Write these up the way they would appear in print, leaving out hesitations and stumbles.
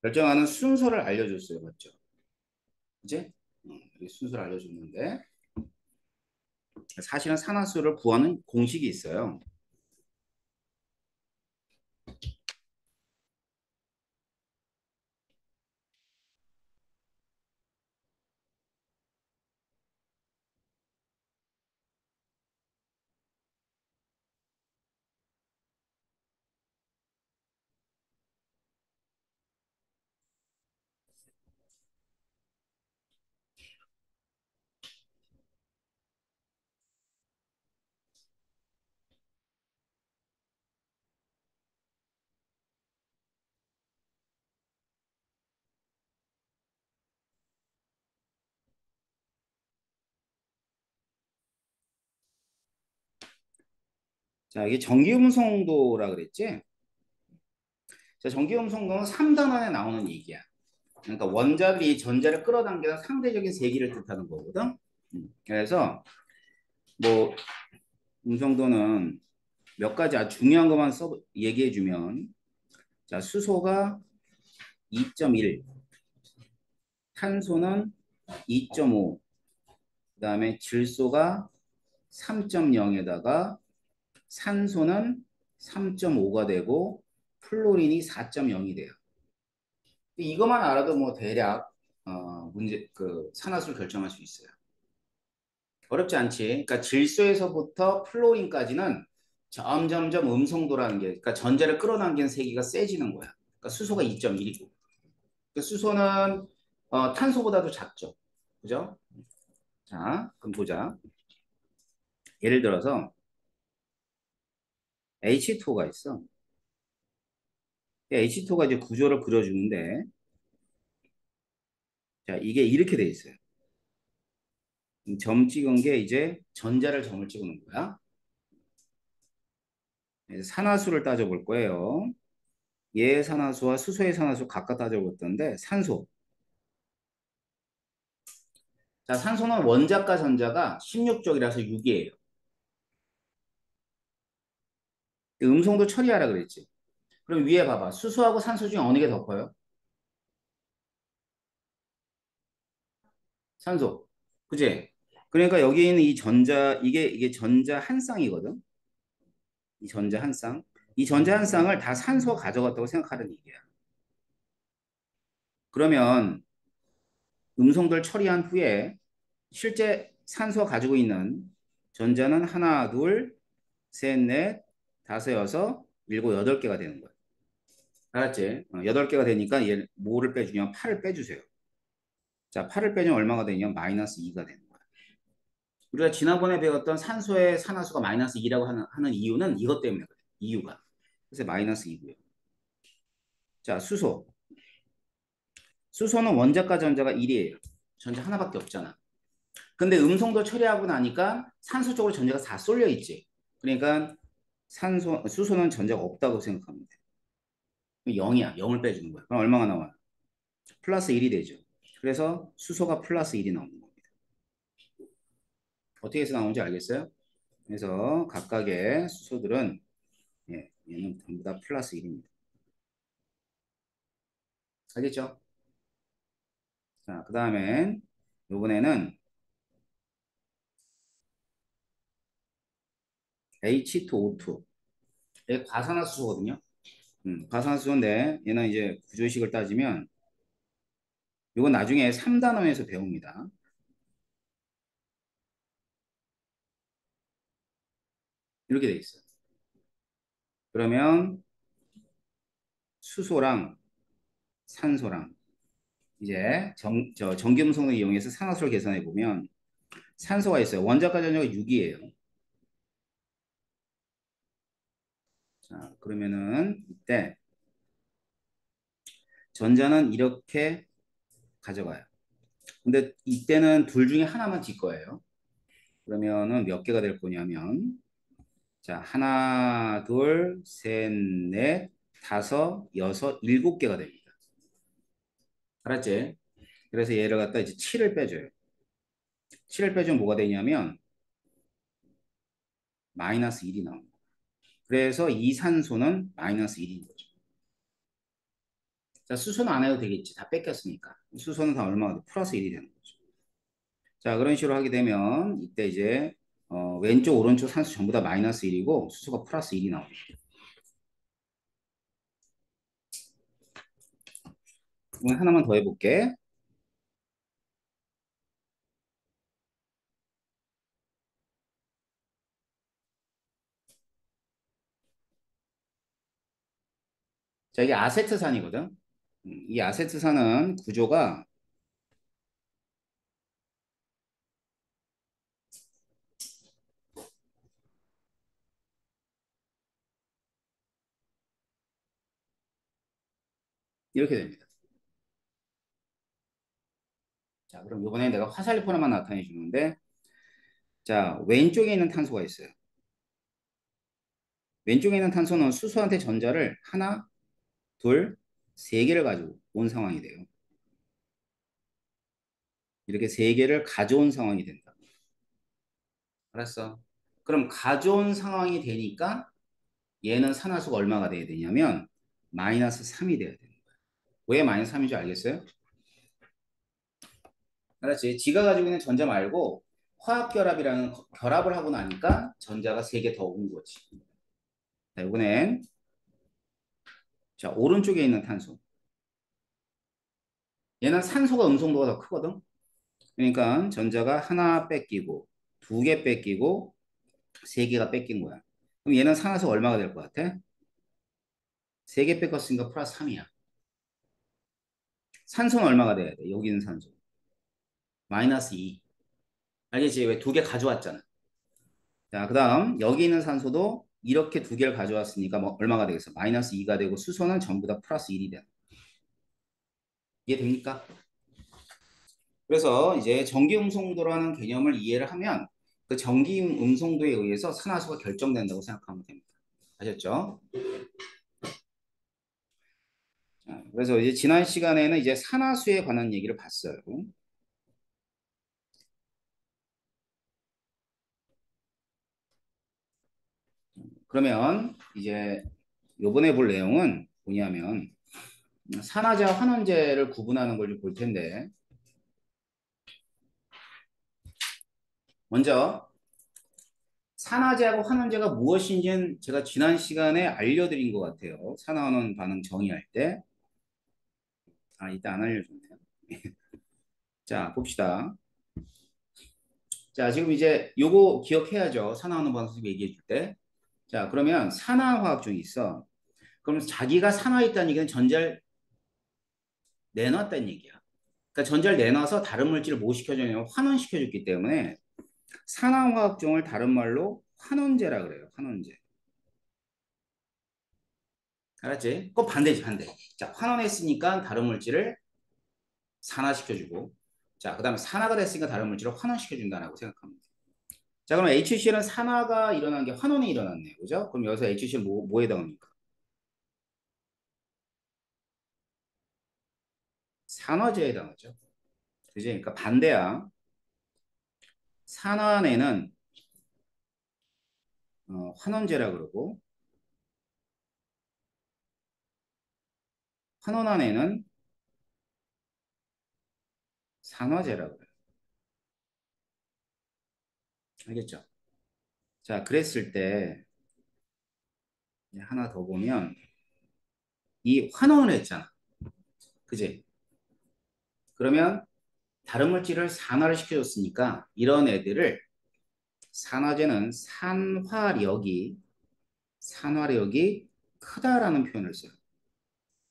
결정하는 순서를 알려줬어요. 맞죠? 이제 이 순서를 알려줬는데 사실은 산화수를 구하는 공식이 있어요. 자, 이게 전기음성도라 그랬지? 자, 전기음성도는 3단 안에 나오는 얘기야. 그러니까 원자들이 전자를 끌어당기는 상대적인 세기를 뜻하는 거거든. 그래서 뭐 음성도는 몇 가지 아주 중요한 것만 얘기해 주면 자, 수소가 2.1, 탄소는 2.5, 그다음에 질소가 3.0에다가 산소는 3.5가 되고 플로린이 4.0이 돼요. 이것만 알아도 뭐 대략 문제 그 산화수를 결정할 수 있어요. 어렵지 않지. 그러니까 질소에서부터 플로린까지는 점점점 음성도라는 게, 그러니까 전자를 끌어당기는 세기가 세지는 거야. 그러니까 수소가 2.1이고, 그러니까 수소는 탄소보다도 작죠. 그죠? 자, 그럼 보자. 예를 들어서 H2O가 있어. H2O가 이제 구조를 그려주는데, 자, 이게 이렇게 돼 있어요. 점 찍은 게 이제 전자를 점을 찍는 거야. 그래서 산화수를 따져볼 거예요. 얘의 산화수와 수소의 산화수 각각 따져볼 건데, 산소. 자, 산소는 원자과 전자가 16쪽이라서 6이에요. 음성도 처리하라 그랬지. 그럼 위에 봐봐. 수소하고 산소 중에 어느 게 더 커요? 산소. 그지? 그러니까 여기 있는 이 전자, 이게 전자 한 쌍이거든? 이 전자 한 쌍. 이 전자 한 쌍을 다 산소가 가져갔다고 생각하는 얘기야. 그러면 음성도를 처리한 후에 실제 산소가 가지고 있는 전자는 하나, 둘, 셋, 넷, 다섯, 여섯, 일곱, 여덟 개가 되는 거야. 알았지? 여덟 개가 되니까 얘 뭐를 빼주냐? 8을 빼주세요. 자, 8을 빼주면 얼마가 되냐? 마이너스 2가 되는 거야. 우리가 지난번에 배웠던 산소의 산화수가 마이너스 2라고 하는 이유는 이것 때문에 그래. 이유가. 그래서 마이너스 2고요. 자, 수소. 수소는 원자과 전자가 1이에요. 전자 하나밖에 없잖아. 근데 음성도 처리하고 나니까 산소 쪽으로 전자가 다 쏠려 있지. 그러니까 수소는 전자가 없다고 생각하면 돼. 0이야. 0을 빼주는 거야. 그럼 얼마가 나와요? 플러스 1이 되죠. 그래서 수소가 플러스 1이 나오는 겁니다. 어떻게 해서 나오는지 알겠어요? 그래서 각각의 수소들은 얘는 전부 다 플러스 1입니다. 알겠죠? 자, 그 다음에 이번에는 H2O2. 얘 과산화수소거든요. 과산화수소인데 얘는 이제 구조식을 따지면 이건 나중에 3단원에서 배웁니다. 이렇게 돼 있어요. 그러면 수소랑 산소랑 이제 전기음성을 이용해서 산화수를 계산해 보면 산소가 있어요. 원자과 전자가 6이에요. 자, 그러면은 이때 전자는 이렇게 가져가요. 근데 이때는 둘 중에 하나만 질 거예요. 그러면은 몇 개가 될 거냐면 자, 하나, 둘, 셋, 넷, 다섯, 여섯, 일곱 개가 됩니다. 알았지? 그래서 얘를 갖다 이제 7을 빼줘요. 7을 빼주면 뭐가 되냐면 마이너스 1이 나옵니다. 그래서 이산소는 마이너스 1인 거죠. 자, 수소는 안 해도 되겠지. 다 뺏겼으니까. 수소는 다 얼마가 돼? 플러스 1이 되는 거죠. 자, 그런 식으로 하게 되면 이때 이제 왼쪽, 오른쪽 산수 전부 다 마이너스 1이고 수소가 플러스 1이 나옵니다. 그럼 하나만 더 해볼게. 자, 이게 아세트산이거든. 이 아세트산은 구조가 이렇게 됩니다. 자, 그럼 이번에 내가 화살표 하나만 나타내 주는데, 자, 왼쪽에 있는 탄소가 있어요. 왼쪽에 있는 탄소는 수소한테 전자를 하나, 둘, 세 개를 가지고 온 상황이 돼요. 이렇게 세 개를 가져온 상황이 된다. 알았어. 그럼 가져온 상황이 되니까 얘는 산화수가 얼마가 돼야 되냐면 마이너스 3이 돼야 되는 거야. 왜 마이너스 3인 줄 알겠어요? 알았지? 지가 가지고 있는 전자 말고 화학결합이라는 결합을 하고 나니까 전자가 3개 더 온 거지. 자, 이번엔 자, 오른쪽에 있는 탄소. 얘는 산소가 음성도가 더 크거든. 그러니까 전자가 하나 뺏기고 두 개 뺏기고 세 개가 뺏긴 거야. 그럼 얘는 산화수가 얼마가 될 것 같아? 세 개 뺏겼으니까 플러스 3이야. 산소는 얼마가 돼야 돼? 여기 있는 산소. 마이너스 2. 알겠지? 왜 두 개 가져왔잖아. 자, 그 다음 여기 있는 산소도 이렇게 두 개를 가져왔으니까 뭐 얼마가 되겠어? 마이너스 2가 되고 수소는 전부 다 플러스 1이 돼. 이해됩니까? 그래서 이제 전기 음성도라는 개념을 이해를 하면 그 전기 음성도에 의해서 산화수가 결정된다고 생각하면 됩니다. 아셨죠? 자, 그래서 이제 지난 시간에는 이제 산화수에 관한 얘기를 봤어요. 그러면 이제 요번에 볼 내용은 뭐냐면 산화제와 환원제를 구분하는 걸 좀 볼 텐데 먼저 산화제하고 환원제가 무엇인지는 제가 지난 시간에 알려드린 것 같아요. 산화환원 반응 정의할 때. 아, 이따 안 알려줬네요. 자, 봅시다. 자, 지금 이제 요거 기억해야죠. 산화환원 반응 얘기해 줄 때. 자, 그러면 산화화학중이 있어. 그럼 자기가 산화했다는 얘기는 전자를 내놨다는 얘기야. 그러니까 전자를 내놔서 다른 물질을 뭐 시켜주냐면 환원시켜줬기 때문에 산화화학종을 다른 말로 환원제라 그래요. 환원제. 알았지? 꼭 반대지, 반대. 자, 환원했으니까 다른 물질을 산화시켜주고, 자, 그 다음에 산화가 됐으니까 다른 물질을 환원시켜준다라고 생각합니다. 자, 그럼 HCl은 산화가 일어난 게 환원이 일어났네요. 그죠? 그럼 여기서 HCl 뭐에 해당합니까? 산화제에 해당하죠. 그지? 그러니까 반대야. 산화에는 환원제라 그러고, 환원안에는 산화제라 그래요. 알겠죠? 자, 그랬을 때 하나 더 보면 이 환원을 했잖아. 그지? 그러면 다른 물질을 산화를 시켜줬으니까 이런 애들을 산화제는 산화력이 크다라는 표현을 써요.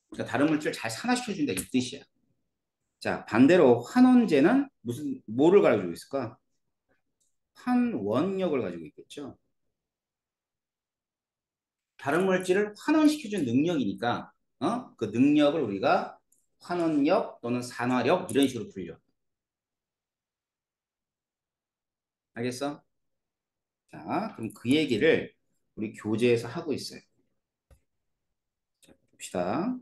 그러니까 다른 물질을 잘 산화시켜준다 이 뜻이야. 자, 반대로 환원제는 뭐를 가지고 있을까? 환원력을 가지고 있겠죠. 다른 물질을 환원시켜준 능력이니까 그 능력을 우리가 환원력 또는 산화력 이런 식으로 불려. 알겠어? 자, 그럼 그 얘기를 우리 교재에서 하고 있어요. 자, 봅시다.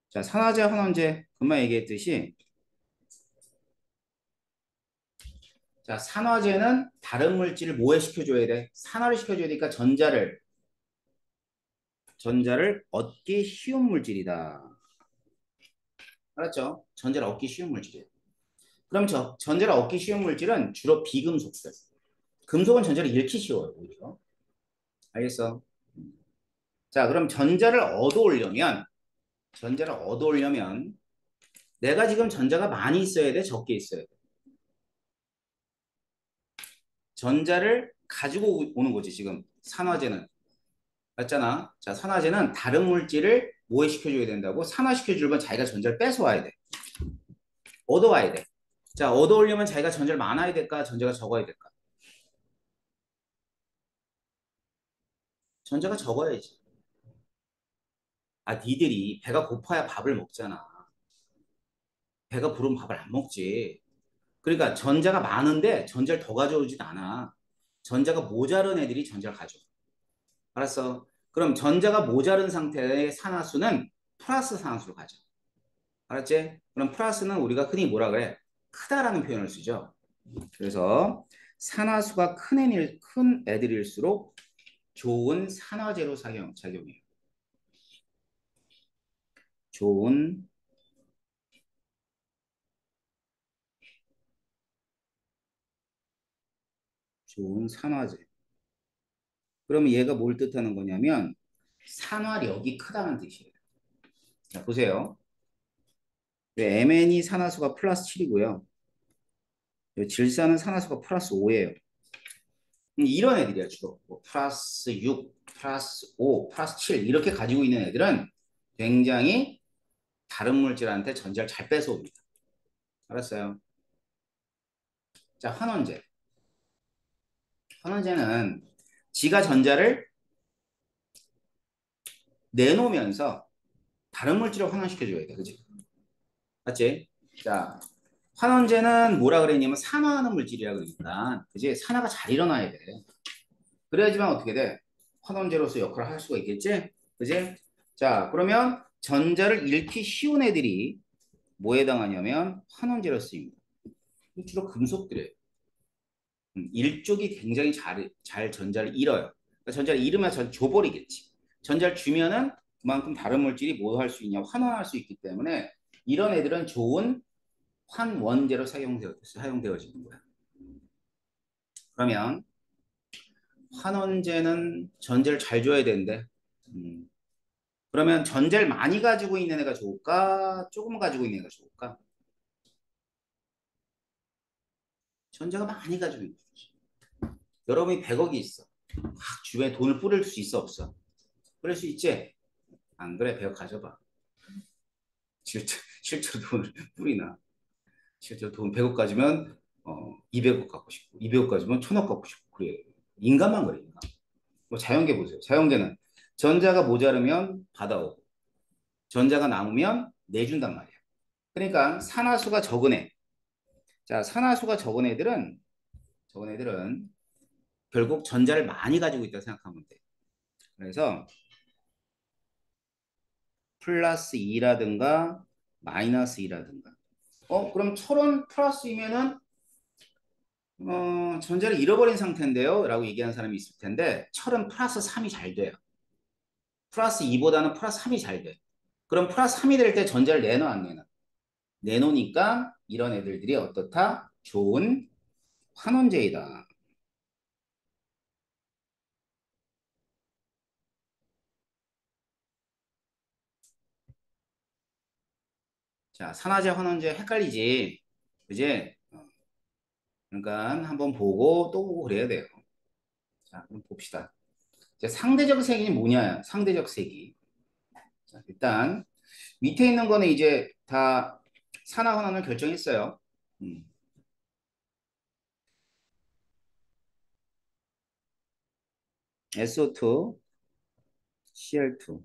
자, 산화제, 환원제, 금방 얘기했듯이 자, 산화제는 다른 물질을 뭐에 시켜줘야 돼? 산화를 시켜줘야 되니까 전자를 얻기 쉬운 물질이다. 알았죠? 전자를 얻기 쉬운 물질이에요. 그럼 전자를 얻기 쉬운 물질은 주로 비금속들. 금속은 전자를 잃기 쉬워요, 오히려. 알겠어? 자, 그럼 전자를 얻어오려면 내가 지금 전자가 많이 있어야 돼, 적게 있어야 돼. 전자를 가지고 오는 거지, 지금. 산화제는. 맞잖아. 자, 산화제는 다른 물질을 모해시켜줘야 된다고. 산화시켜주려면 자기가 전자를 뺏어와야 돼. 얻어와야 돼. 자, 얻어오려면 자기가 전자를 많아야 될까? 전자가 적어야 될까? 전자가 적어야지. 아, 니들이 배가 고파야 밥을 먹잖아. 배가 부르면 밥을 안 먹지. 그러니까 전자가 많은데 전자를 더 가져오지도 않아. 전자가 모자른 애들이 전자를 가져와. 알았어? 그럼 전자가 모자른 상태의 산화수는 플러스 산화수로 가져. 알았지? 그럼 플러스는 우리가 흔히 뭐라 그래? 크다라는 표현을 쓰죠. 그래서 산화수가 큰 애들일수록 좋은 산화제로 작용해요. 좋은 산화제. 그러면 얘가 뭘 뜻하는 거냐면 산화력이 크다는 뜻이에요. 자, 보세요. MN이 산화수가 플러스 7이고요. 질산은 산화수가 플러스 5예요. 이런 애들이야, 주로. 뭐 플러스 6, 플러스 5, 플러스 7 이렇게 가지고 있는 애들은 굉장히 다른 물질한테 전자를 잘 뺏어옵니다. 알았어요? 자, 환원제. 환원제는 지가 전자를 내놓으면서 다른 물질을 환원시켜줘야 돼. 그지? 맞지? 자, 환원제는 뭐라 그랬냐면 산화하는 물질이라 그러니까. 그지? 산화가 잘 일어나야 돼. 그래야지만 어떻게 돼? 환원제로서 역할을 할 수가 있겠지? 그지? 자, 그러면 전자를 잃기 쉬운 애들이 뭐에 해당하냐면 환원제로 쓰입니다. 주로 금속들이에요. 일쪽이 굉장히 잘 전자를 잃어요. 그러니까 전자를 잃으면 줘버리겠지. 전자를 주면은 그만큼 다른 물질이 뭐 할 수 있냐? 환원할 수 있기 때문에 이런 애들은 좋은 환원제로 사용되어지는 거야. 그러면 환원제는 전자를 잘 줘야 되는데 음, 그러면 전자를 많이 가지고 있는 애가 좋을까? 조금 가지고 있는 애가 좋을까? 전자가 많이 가지고 있는 거지. 여러분이 100억이 있어. 막 주변에 돈을 뿌릴 수 있어 없어? 뿌릴 수 있지? 안 그래? 100억 가져봐. 실제로 돈을 뿌리나. 실제로 돈 100억 가지면 200억 갖고 싶고 200억 가지면 1000억 갖고 싶고 그래. 인간만 그래. 인간. 뭐 자연계 보세요. 자연계는 전자가 모자르면 받아오고 전자가 남으면 내준단 말이야. 그러니까 산화수가 적은 애. 자, 산화수가 적은 애들은 결국 전자를 많이 가지고 있다고 생각하면 돼. 그래서 플러스 2라든가 마이너스 2라든가. 그럼 철은 플러스이면은 전자를 잃어버린 상태인데요. 라고 얘기하는 사람이 있을 텐데 철은 플러스 3이 잘 돼요. 플러스 2보다는 플러스 3이 잘 돼. 그럼 플러스 3이 될 때 전자를 내놔 안 내놔? 내놓으니까 이런 애들이 어떻다? 좋은 환원제이다. 자, 산화제, 환원제 헷갈리지? 그지? 그러니까 한번 보고 또 보고 그래야 돼요. 자, 그럼 봅시다. 자, 상대적 색이 뭐냐? 상대적 색이. 자, 일단 밑에 있는 거는 이제 다 산화 환원을 결정했어요. 음, SO2, Cl2.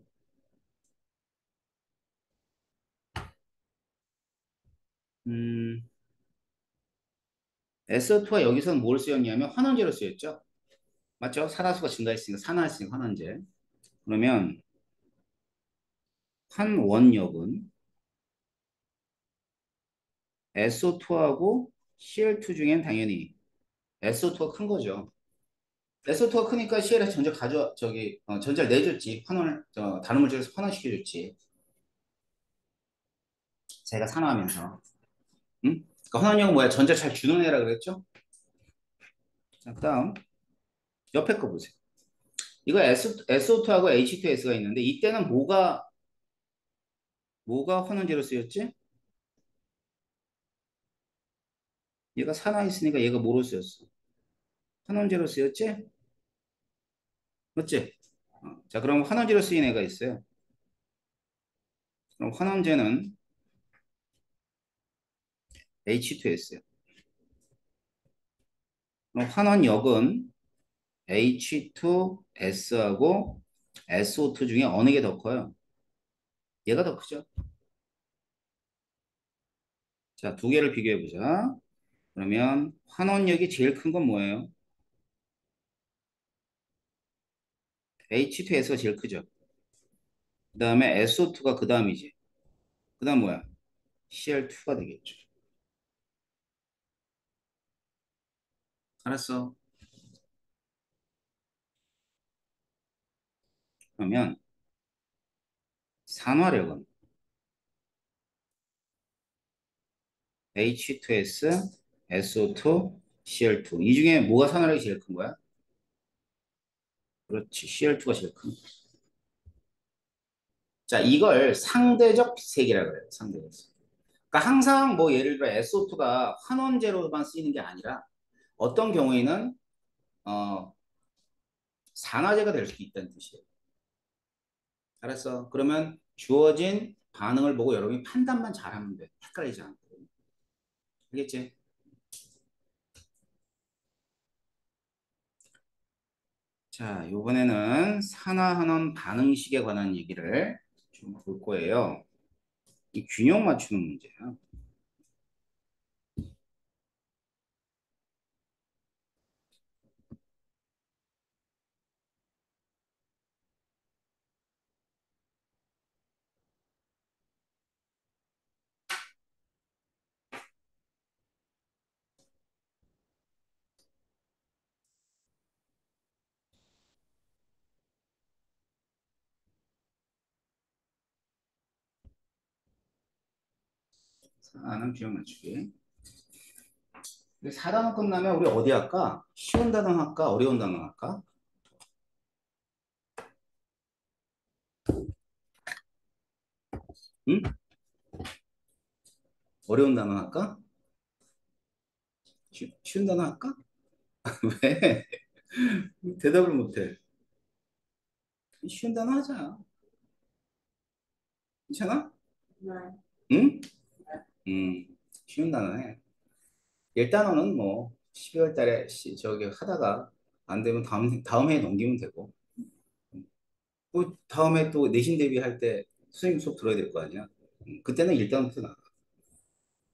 음, SO2가 여기서는 뭘 쓰였냐면 환원제로 쓰였죠. 맞죠? 산화수가 증가했으니까 산화했으니까 환원제. 그러면 환원력은 SO2하고 CL2 중엔 당연히 SO2가 큰 거죠. SO2가 크니까 CL에서 전자를 내줬지. 다른 물질에서 환원시켜줬지. 제가 산화하면서. 응? 그러니까 환원력은 뭐야? 전자 잘 주는 애라 그랬죠? 자, 그다음 옆에 거 보세요. 이거 SO2하고 H2S가 있는데 이때는 뭐가 환원제로 쓰였지? 얘가 산화했으니까 얘가 뭐로 쓰였어? 환원제로 쓰였지? 맞지? 자, 그럼 환원제로 쓰인 애가 있어요. 그럼 환원제는 H2S요. 그럼 환원역은 H2S하고 SO2 중에 어느 게 더 커요? 얘가 더 크죠? 자, 두 개를 비교해 보자. 그러면 환원력이 제일 큰 건 뭐예요? H2S가 제일 크죠. 그 다음에 SO2가 그 다음이지. 그 다음 뭐야? Cl2가 되겠죠. 알았어. 그러면 산화력은 H2S, SO2, Cl2. 이 중에 뭐가 산화력이 제일 큰 거야? 그렇지. Cl2가 제일 큰 거야. 자, 이걸 상대적 비색이라고 그래요. 상대적 비색. 그러니까 항상 뭐 예를 들어 SO2가 환원제로만 쓰이는 게 아니라 어떤 경우에는 어, 산화제가 될 수도 있다는 뜻이에요. 알았어. 그러면 주어진 반응을 보고 여러분이 판단만 잘하면 돼. 헷갈리지 않고. 알겠지? 자, 이번에는 산화환원 반응식에 관한 얘기를 좀 볼 거예요. 이 균형 맞추는 문제야. 산화하는 균형 맞추기. 근데 4단원 끝나면 우리 어디 할까? 쉬운 단원 할까? 어려운 단원 할까? 응? 어려운 단원 할까? 쉬운 단원 할까? 왜? 대답을 못해. 쉬운 단원 하자. 괜찮아? 응? 쉬운 단원 해. 1단원은 뭐 12월 달에 저기 하다가 안 되면 다음 해에 넘기면 되고 또 다음에 또 내신 대비할 때 선생님 수업 들어야 될 거 아니야. 그때는 1단원부터 나가.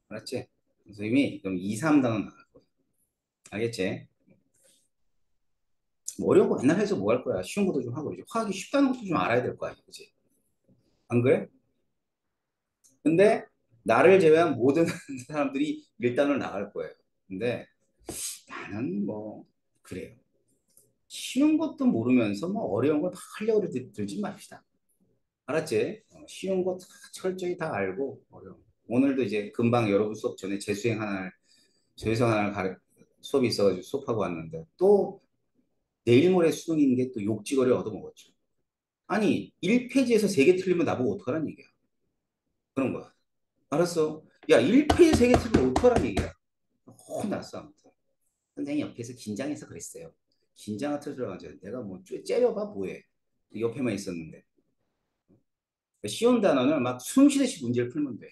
알았지? 선생님이 그럼 2, 3단원 나갈 거야. 알겠지? 뭐 어려운 거 맨날 해서 뭐 할 거야. 쉬운 것도 좀 하고 이제 화학이 쉽다는 것도 좀 알아야 될 거 아니야. 그치? 안 그래? 근데 나를 제외한 모든 사람들이 1단원을 나갈 거예요. 근데 나는 뭐 그래요. 쉬운 것도 모르면서 뭐 어려운 걸 막 하려고 들지 맙시다. 알았지? 쉬운 거 다 철저히 다 알고 어려워. 오늘도 이제 금방 여러분 수업 전에 재수행 하나 수업이 있어가지고 수업하고 왔는데 또 내일 모레 수능인 게 또 욕지거리 얻어먹었죠. 아니 1페이지에서 3개 틀리면 나보고 어떡하란 얘기야. 그런 거야. 알았어. 야 1페이지 3개 틀리면 어떡하란 얘기야. 혼났어 아무튼. 선생님 옆에서 긴장해서 그랬어요. 긴장을 터뜨려가지고 내가 뭐 째려봐 뭐해. 옆에만 있었는데. 쉬운 단어는 막 숨쉬듯이 문제를 풀면 돼.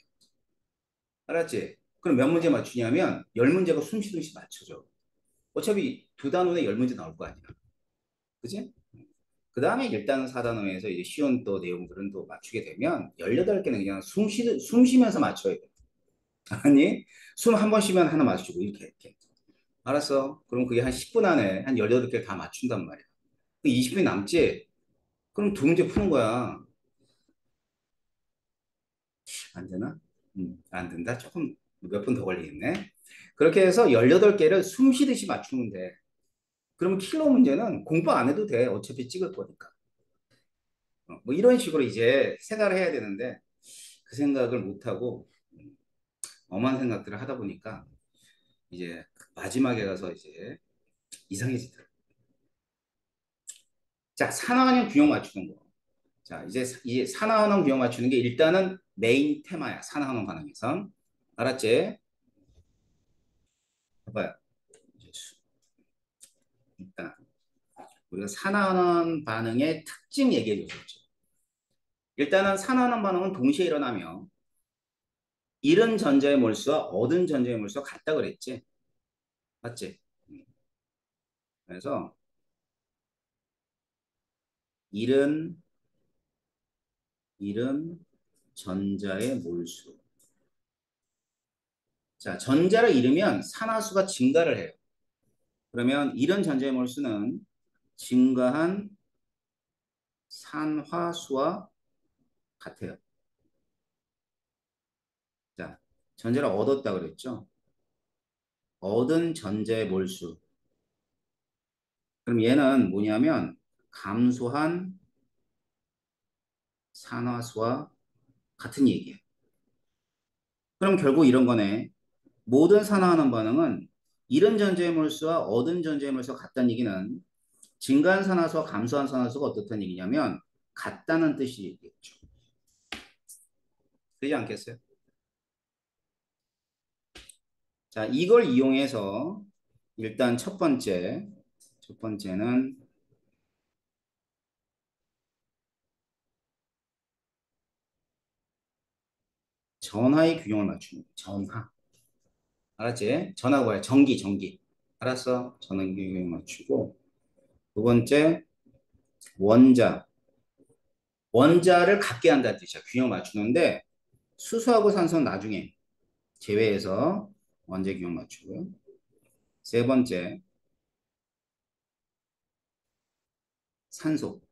알았지? 그럼 몇 문제 맞추냐면 10문제가 숨쉬듯이 맞춰줘. 어차피 두 단원에 10문제 나올 거 아니야. 그지? 그 다음에 1단원, 4단원에서 이제 쉬운 또 내용들은 또 맞추게 되면 18개는 그냥 숨 쉬면서 맞춰야 돼. 아니, 숨 한 번 쉬면 하나 맞추고 이렇게. 알았어. 그럼 그게 한 10분 안에 한 18개 다 맞춘단 말이야. 그 20분이 남지? 그럼 두 문제 푸는 거야. 안 되나? 안 된다. 조금 몇 분 더 걸리겠네. 그렇게 해서 18개를 숨 쉬듯이 맞추면 돼. 그러면 킬러 문제는 공부 안 해도 돼. 어차피 찍을 거니까. 뭐 이런 식으로 이제 생각을 해야 되는데 그 생각을 못 하고 엄한 생각들을 하다 보니까 이제 마지막에 가서 이제 이상해지더라고. 자, 산화환경 균형 맞추는 거. 자, 이제 산화환원 균형 맞추는 게 일단은 메인 테마야. 산화환원 반응에서. 알았지? 봐봐요. 일단 우리가 산화환원 반응의 특징 얘기해 줬죠. 일단은 산화환원 반응은 동시에 일어나며 잃은 전자의 몰수와 얻은 전자의 몰수가 같다 그랬지. 맞지? 그래서 잃은 잃은 전자의 몰수. 자, 전자를 잃으면 산화수가 증가를 해요. 그러면 잃은 전자의 몰수는 증가한 산화수와 같아요. 자, 전자를 얻었다 그랬죠? 얻은 전자의 몰수. 그럼 얘는 뭐냐면 감소한 산화수와 같은 얘기예요. 그럼 결국 이런 거네. 모든 산화하는 반응은 잃은 전자의 몰수와 얻은 전자의 몰수가 같다는 얘기는 증가한 산화수와 감소한 산화수가 어떻다는 얘기냐면 같다는 뜻이겠죠. 그렇지 않겠어요? 자, 이걸 이용해서 일단 첫 번째는 전하의 균형을 맞추는 거예요. 전하. 알았지? 전하가 뭐야? 전기. 알았어? 전하 균형을 맞추고 두 번째 원자. 원자를 갖게 한다는 뜻이야. 균형 맞추는데 수소하고 산소는 나중에 제외해서 원자 균형 맞추고요. 세 번째 산소.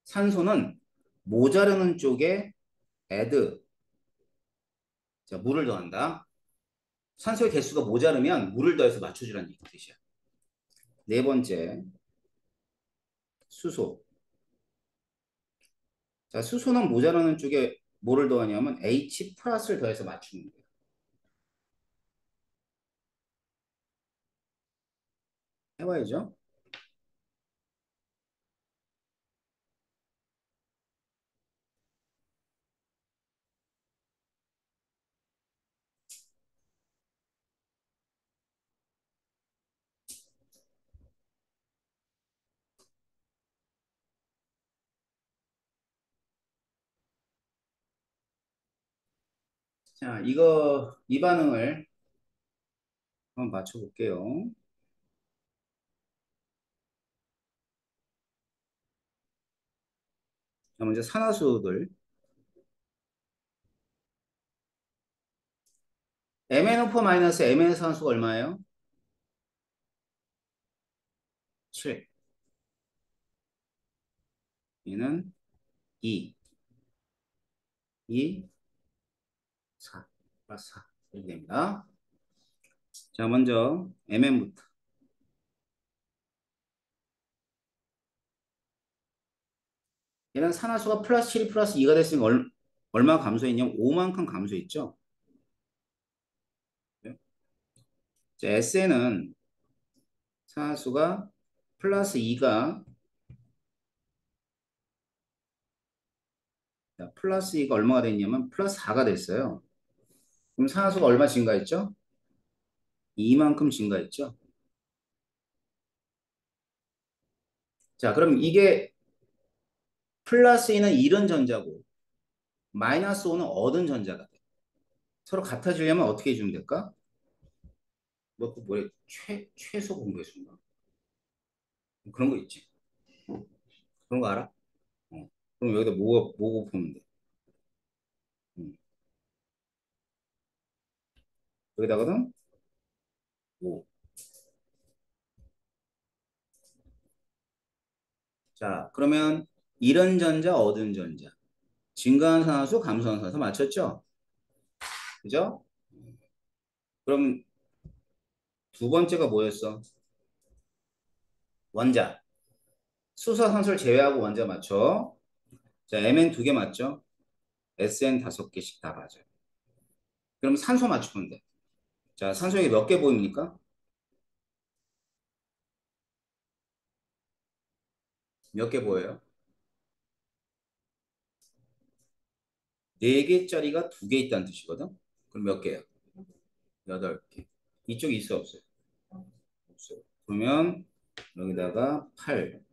산소는 모자르는 쪽에 add, 자, 물을 더한다. 산소의 개수가 모자르면 물을 더해서 맞춰주라는 뜻이야. 네 번째 수소. 자, 수소는 모자라는 쪽에 뭐를 더하냐면 H 플러스를 더해서 맞추는 거예요. 해봐야죠. 자, 이 반응을 한번 맞춰볼게요. 자, 먼저 산화수들. MnO4- Mn의 산수가 얼마예요? 7. 얘는 2, 2, 4. 플러스 4. 이렇게 됩니다. 자, 먼저 Mn부터. 얘는 산화수가 플러스 7이 플러스 2가 됐으면 얼마 감소했냐면 5만큼 감소했죠. 자, Sn은 산화수가 플러스 2가 플러스 2가 얼마가 됐냐면 플러스 4가 됐어요. 그럼 산화수가 얼마 증가했죠? 2만큼 증가했죠. 자, 그럼 이게 플러스 2는 잃은 전자고 마이너스 5는 얻은 전자가 돼. 서로 같아지려면 어떻게 해주면 될까? 그 뭐래 최소 공배수인가? 그런 거 있지. 그런 거 알아? 그럼 여기다 뭐 곱하면 돼? 음. 여기다가는 5. 자, 그러면 잃은 전자, 얻은 전자. 증가한 산화수, 감소한 산화수 맞췄죠? 그죠? 그럼 두 번째가 뭐였어? 원자. 수소, 산소를 제외하고 원자 맞춰. 자, Mn 두 개 맞죠? Sn 다섯 개씩 다 맞아요. 그럼 산소 맞추면 돼. 자, 산소 여기 몇 개 보입니까? 몇 개 보여요? 네 개짜리가 두 개 있다는 뜻이거든? 그럼 몇 개야? 여덟 개. 이쪽에 있어, 없어요? 없어요. 그러면 여기다가 8,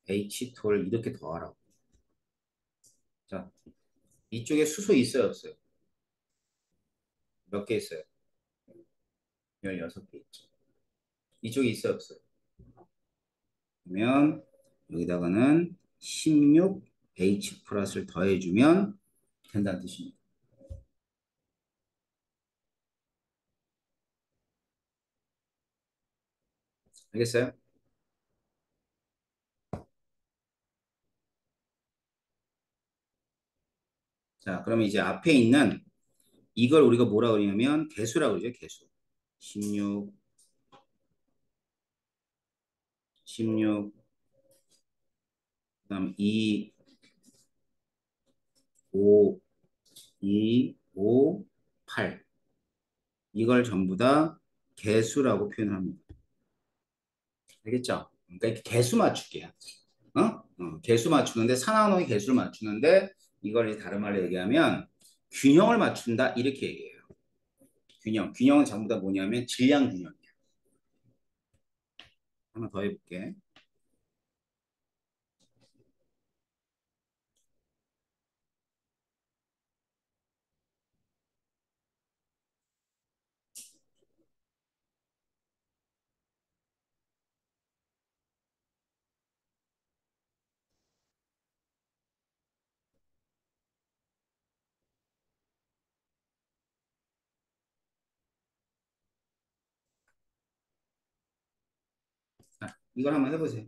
H2를 이렇게 더하라고. 자, 이쪽에 수소 있어요, 없어요? 몇 개 있어요? 16개 있죠. 이쪽에 있어요, 없어요? 그러면 여기다가는 16H 플러스를 더해주면 된다는 뜻입니다. 알겠어요? 자, 그러면 이제 앞에 있는 이걸 우리가 뭐라 그러냐면 개수라고 그러죠, 개수. 16, 16, 그다음 2, 5, 2, 5, 8. 이걸 전부 다 개수라고 표현합니다. 알겠죠? 그러니까 이렇게 개수 맞추기야. 어? 개수 맞추는데 산화노의 개수를 맞추는데 이걸 이제 다른 말로 얘기하면 균형을 맞춘다 이렇게 얘기해요. 균형. 균형은 전부 다 뭐냐면 질량 균형이야. 하나 더 해볼게. 자, 이걸 한번 해보세요.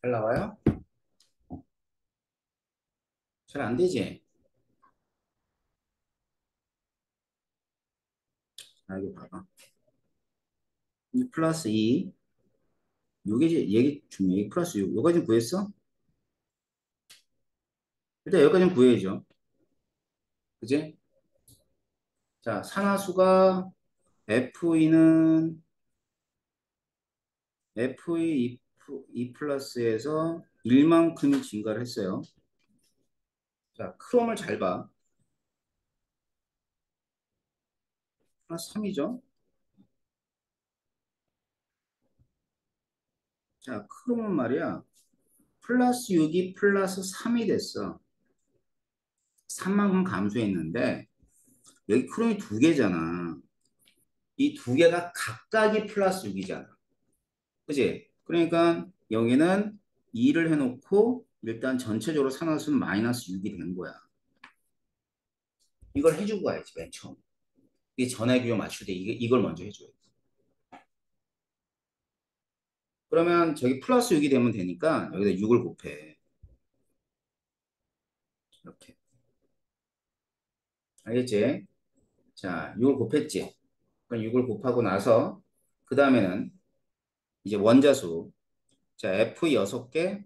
잘 나와요? 잘 안 되지? 자, 여기 봐봐. 이 플러스 2, 요게 이제 얘기 중요해. 이 플러스 6. 요까지 구했어? 일단 여기까지는 구해야죠. 그지? 자, 산화수가 FE는 FE 2 플러스에서 1만큼이 증가를 했어요. 자, 크롬을 잘 봐. 플러스 3이죠. 자, 크롬은 말이야. 플러스 6이 플러스 3이 됐어. 3만큼 감소했는데 여기 크롬이 두 개잖아. 이 두 개가 각각이 플러스 6이잖아. 그지? 그러니까 여기는 2를 해놓고 일단 전체적으로 산화수는 마이너스 6이 된 거야. 이걸 해주고 가야지, 맨 처음. 이 전화 비용 맞출 때 이걸 먼저 해줘야 돼. 그러면 저기 플러스 6이 되면 되니까 여기다 6을 곱해. 이렇게. 알겠지? 자, 6을 곱했지? 그럼 6을 곱하고 나서 그 다음에는 이제 원자수. 자, F 6개,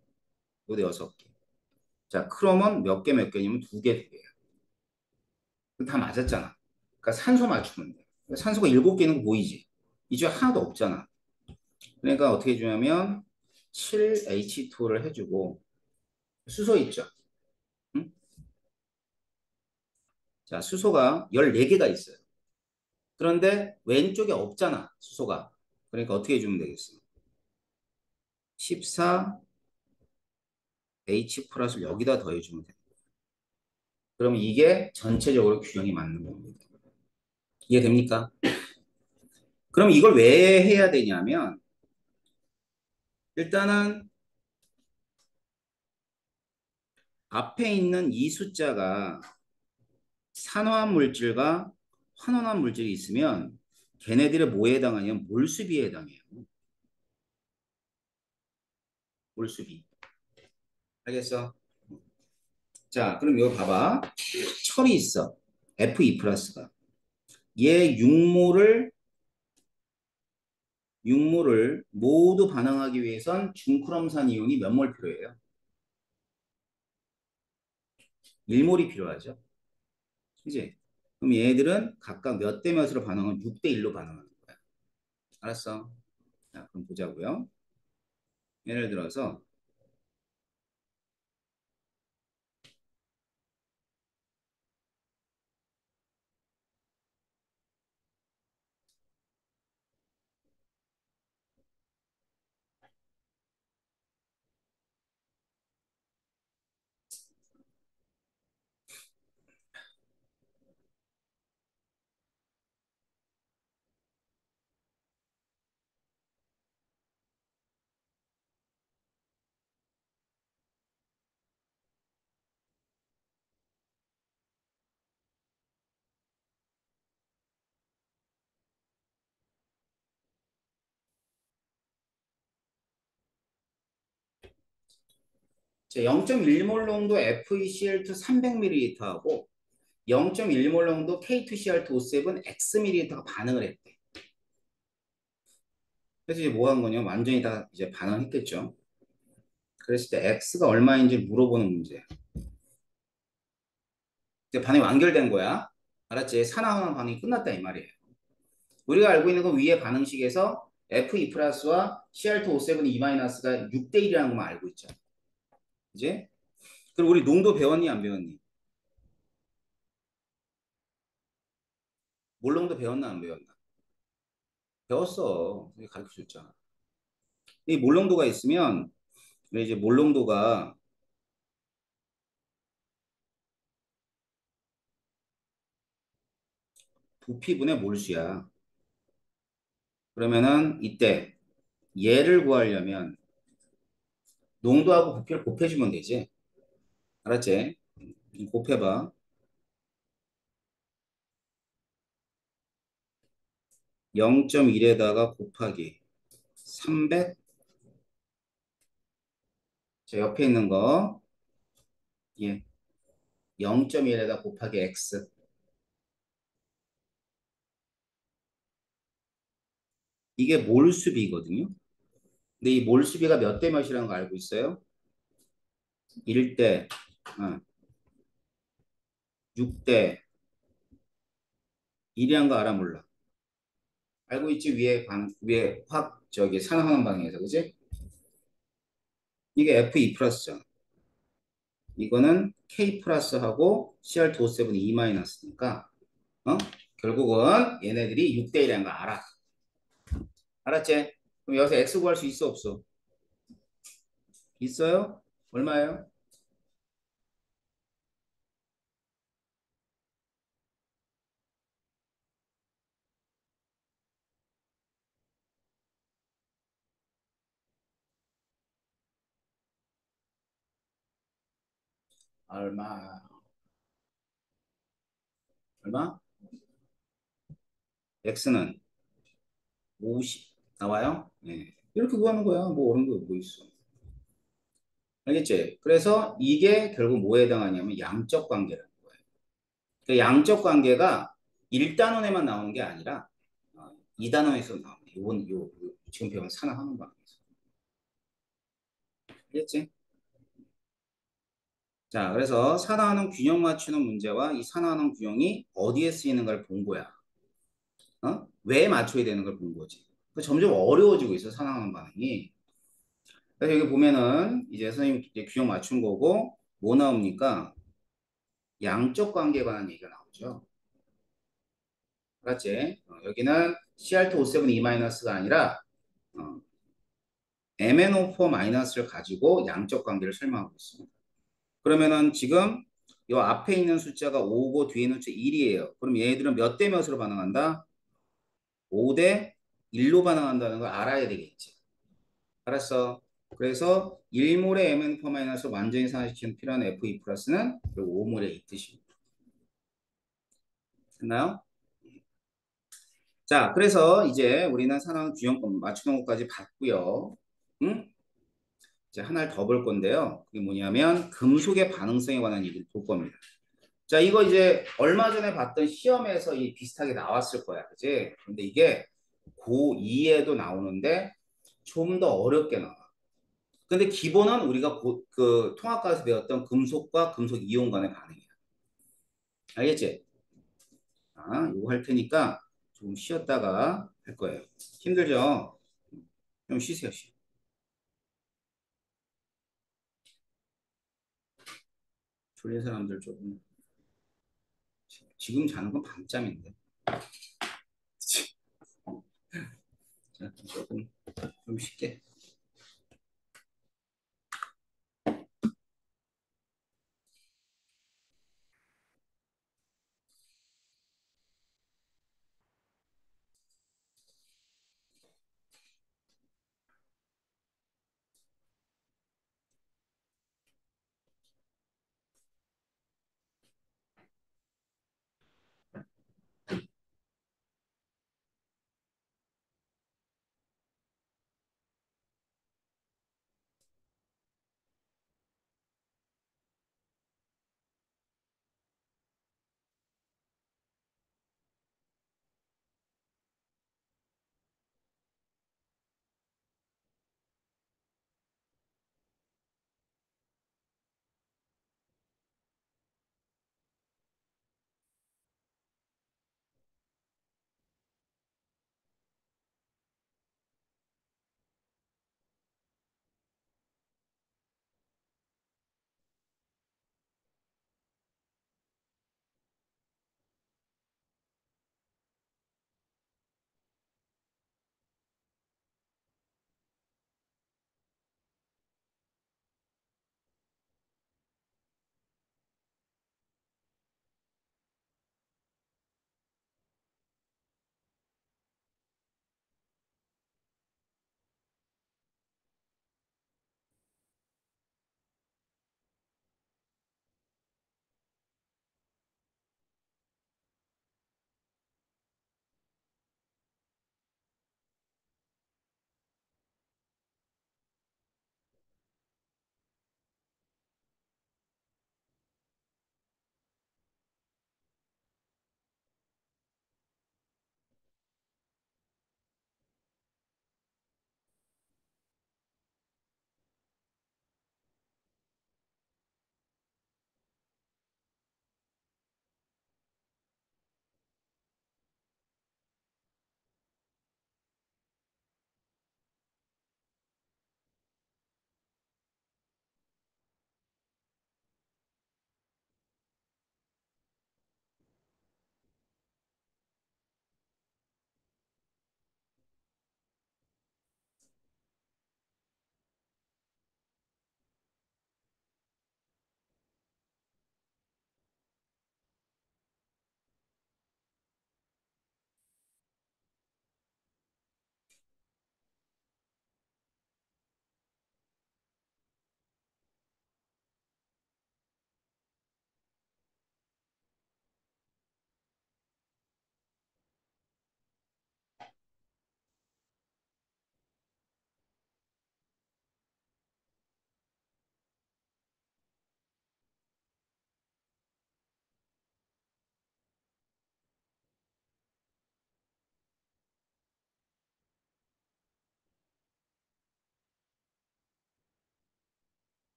요도 6개. 자, 크롬은 몇 개 몇 개냐면 두 개, 두 개야. 다 맞았잖아. 그러니까 산소 맞추면 돼. 산소가 7개 있는 거 보이지? 이 중에 하나도 없잖아. 그러니까 어떻게 해주냐면 7H2를 해주고 수소 있죠? 응? 자, 수소가 14개가 있어요. 그런데 왼쪽에 없잖아, 수소가. 그러니까 어떻게 해주면 되겠어? 14H 플러스를 여기다 더해주면 돼. 그럼 이게 전체적으로 균형이 맞는 겁니다. 이해됩니까? 그럼 이걸 왜 해야 되냐면 일단은 앞에 있는 이 숫자가 산화한 물질과 환원한 물질이 있으면 걔네들이 뭐에 해당하냐면 몰수비에 해당해요. 몰수비. 알겠어? 자, 그럼 이거 봐봐. 철이 있어. Fe 플러스가. 얘 육모를 모두 반응하기 위해선 중크롬산 이온이 몇 몰 필요해요? 1몰이 필요하죠. 그지? 그럼 얘들은 각각 몇 대 몇으로 반응하면 6대 1로 반응하는 거야. 알았어? 자, 그럼 보자고요. 예를 들어서 자, 0.1몰 농도 FeCl2 300ml하고 0.1몰 농도 K2Cr2O7 Xml가 반응을 했대. 그래서 이제 뭐 한 거냐? 완전히 다 이제 반응했겠죠. 그랬을 때 X가 얼마인지 물어보는 문제야. 이제 반응이 완결된 거야. 알았지? 산화하는 반응이 끝났다 이 말이에요. 우리가 알고 있는 건 위의 반응식에서 Fe 플러스와 Cr2O7 E-가 6대 1이라는 것만 알고 있죠. 이제 그리고 우리 농도 배웠니 안 배웠니? 몰농도 배웠나 안 배웠나? 배웠어. 가르쳐 줬잖아. 이 몰농도가 있으면 이제 몰농도가 부피분의 몰수야. 그러면은 이때 얘를 구하려면 농도하고 부피를 곱해주면 되지. 알았지? 곱해봐. 0.1에다가 곱하기 300. 자, 옆에 있는 거. 예. 0.1에다 곱하기 x. 이게 몰수비거든요. 근데 이 몰수비가 몇 대 몇이라는 거 알고 있어요? 1대, 6대 1이란 거 알아 몰라? 알고 있지? 위에 확 저기 산화하는 방향에서 그지? 이게 Fe 플러스잖아. 이거는 K 플러스하고 Cr2O7이 E 마이너스니까 어? 결국은 얘네들이 6대 1이라는 거 알아. 알았지? 그럼 여기서 X 구할 수 있어 없어? 있어요? 얼마예요? 얼마? 얼마? X는 50 나와요? 네. 이렇게 구하는 거야. 뭐 어려운 거 뭐 있어. 알겠지? 그래서 이게 결국 뭐에 해당하냐면 양적 관계라는 거예요. 그 양적 관계가 1단원에만 나오는 게 아니라 2단원에서 나오는 지금 배운 산화하는 방에서. 알겠지? 자, 그래서 산화하는 균형 맞추는 문제와 이 산화하는 균형이 어디에 쓰이는가를 본 거야. 어? 왜 맞춰야 되는 걸 본 거지. 점점 어려워지고 있어, 산화하는 반응이. 그래서 여기 보면은 이제 선생님 이제 균형 맞춘 거고 뭐 나옵니까? 양적 관계에 관한 얘기가 나오죠. 알았지? 여기는 CR2O7E-가 아니라 어, MnO4- 를 가지고 양적 관계를 설명하고 있습니다. 그러면은 지금 이 앞에 있는 숫자가 5고 뒤에 있는 숫자 1이에요. 그럼 얘들은 몇 대 몇으로 반응한다? 5대 1로 반응한다는 걸 알아야 되겠지. 알았어. 그래서 1몰의 MnO4- 완전히 산화시키는 필요한 Fe 플러스는 5몰의 이 뜻입니다. 됐나요? 자, 그래서 이제 우리는 산화 균형법 맞추는 것까지 봤고요. 응? 이제 하나를 더 볼 건데요. 그게 뭐냐면 금속의 반응성에 관한 얘기를 볼 겁니다. 자, 이거 이제 얼마 전에 봤던 시험에서 이 비슷하게 나왔을 거야. 그지? 근데 이게 고2에도 나오는데 좀 더 어렵게 나와. 근데 기본은 우리가 그 통합과에서 배웠던 금속과 금속 이온 간의 반응이야. 알겠지? 아, 이거 할 테니까 좀 쉬었다가 할 거예요. 힘들죠? 좀 쉬세요, 쉬. 졸린 사람들 조금. 지금 자는 건 밤잠인데. 자, 조금 좀 쉽게.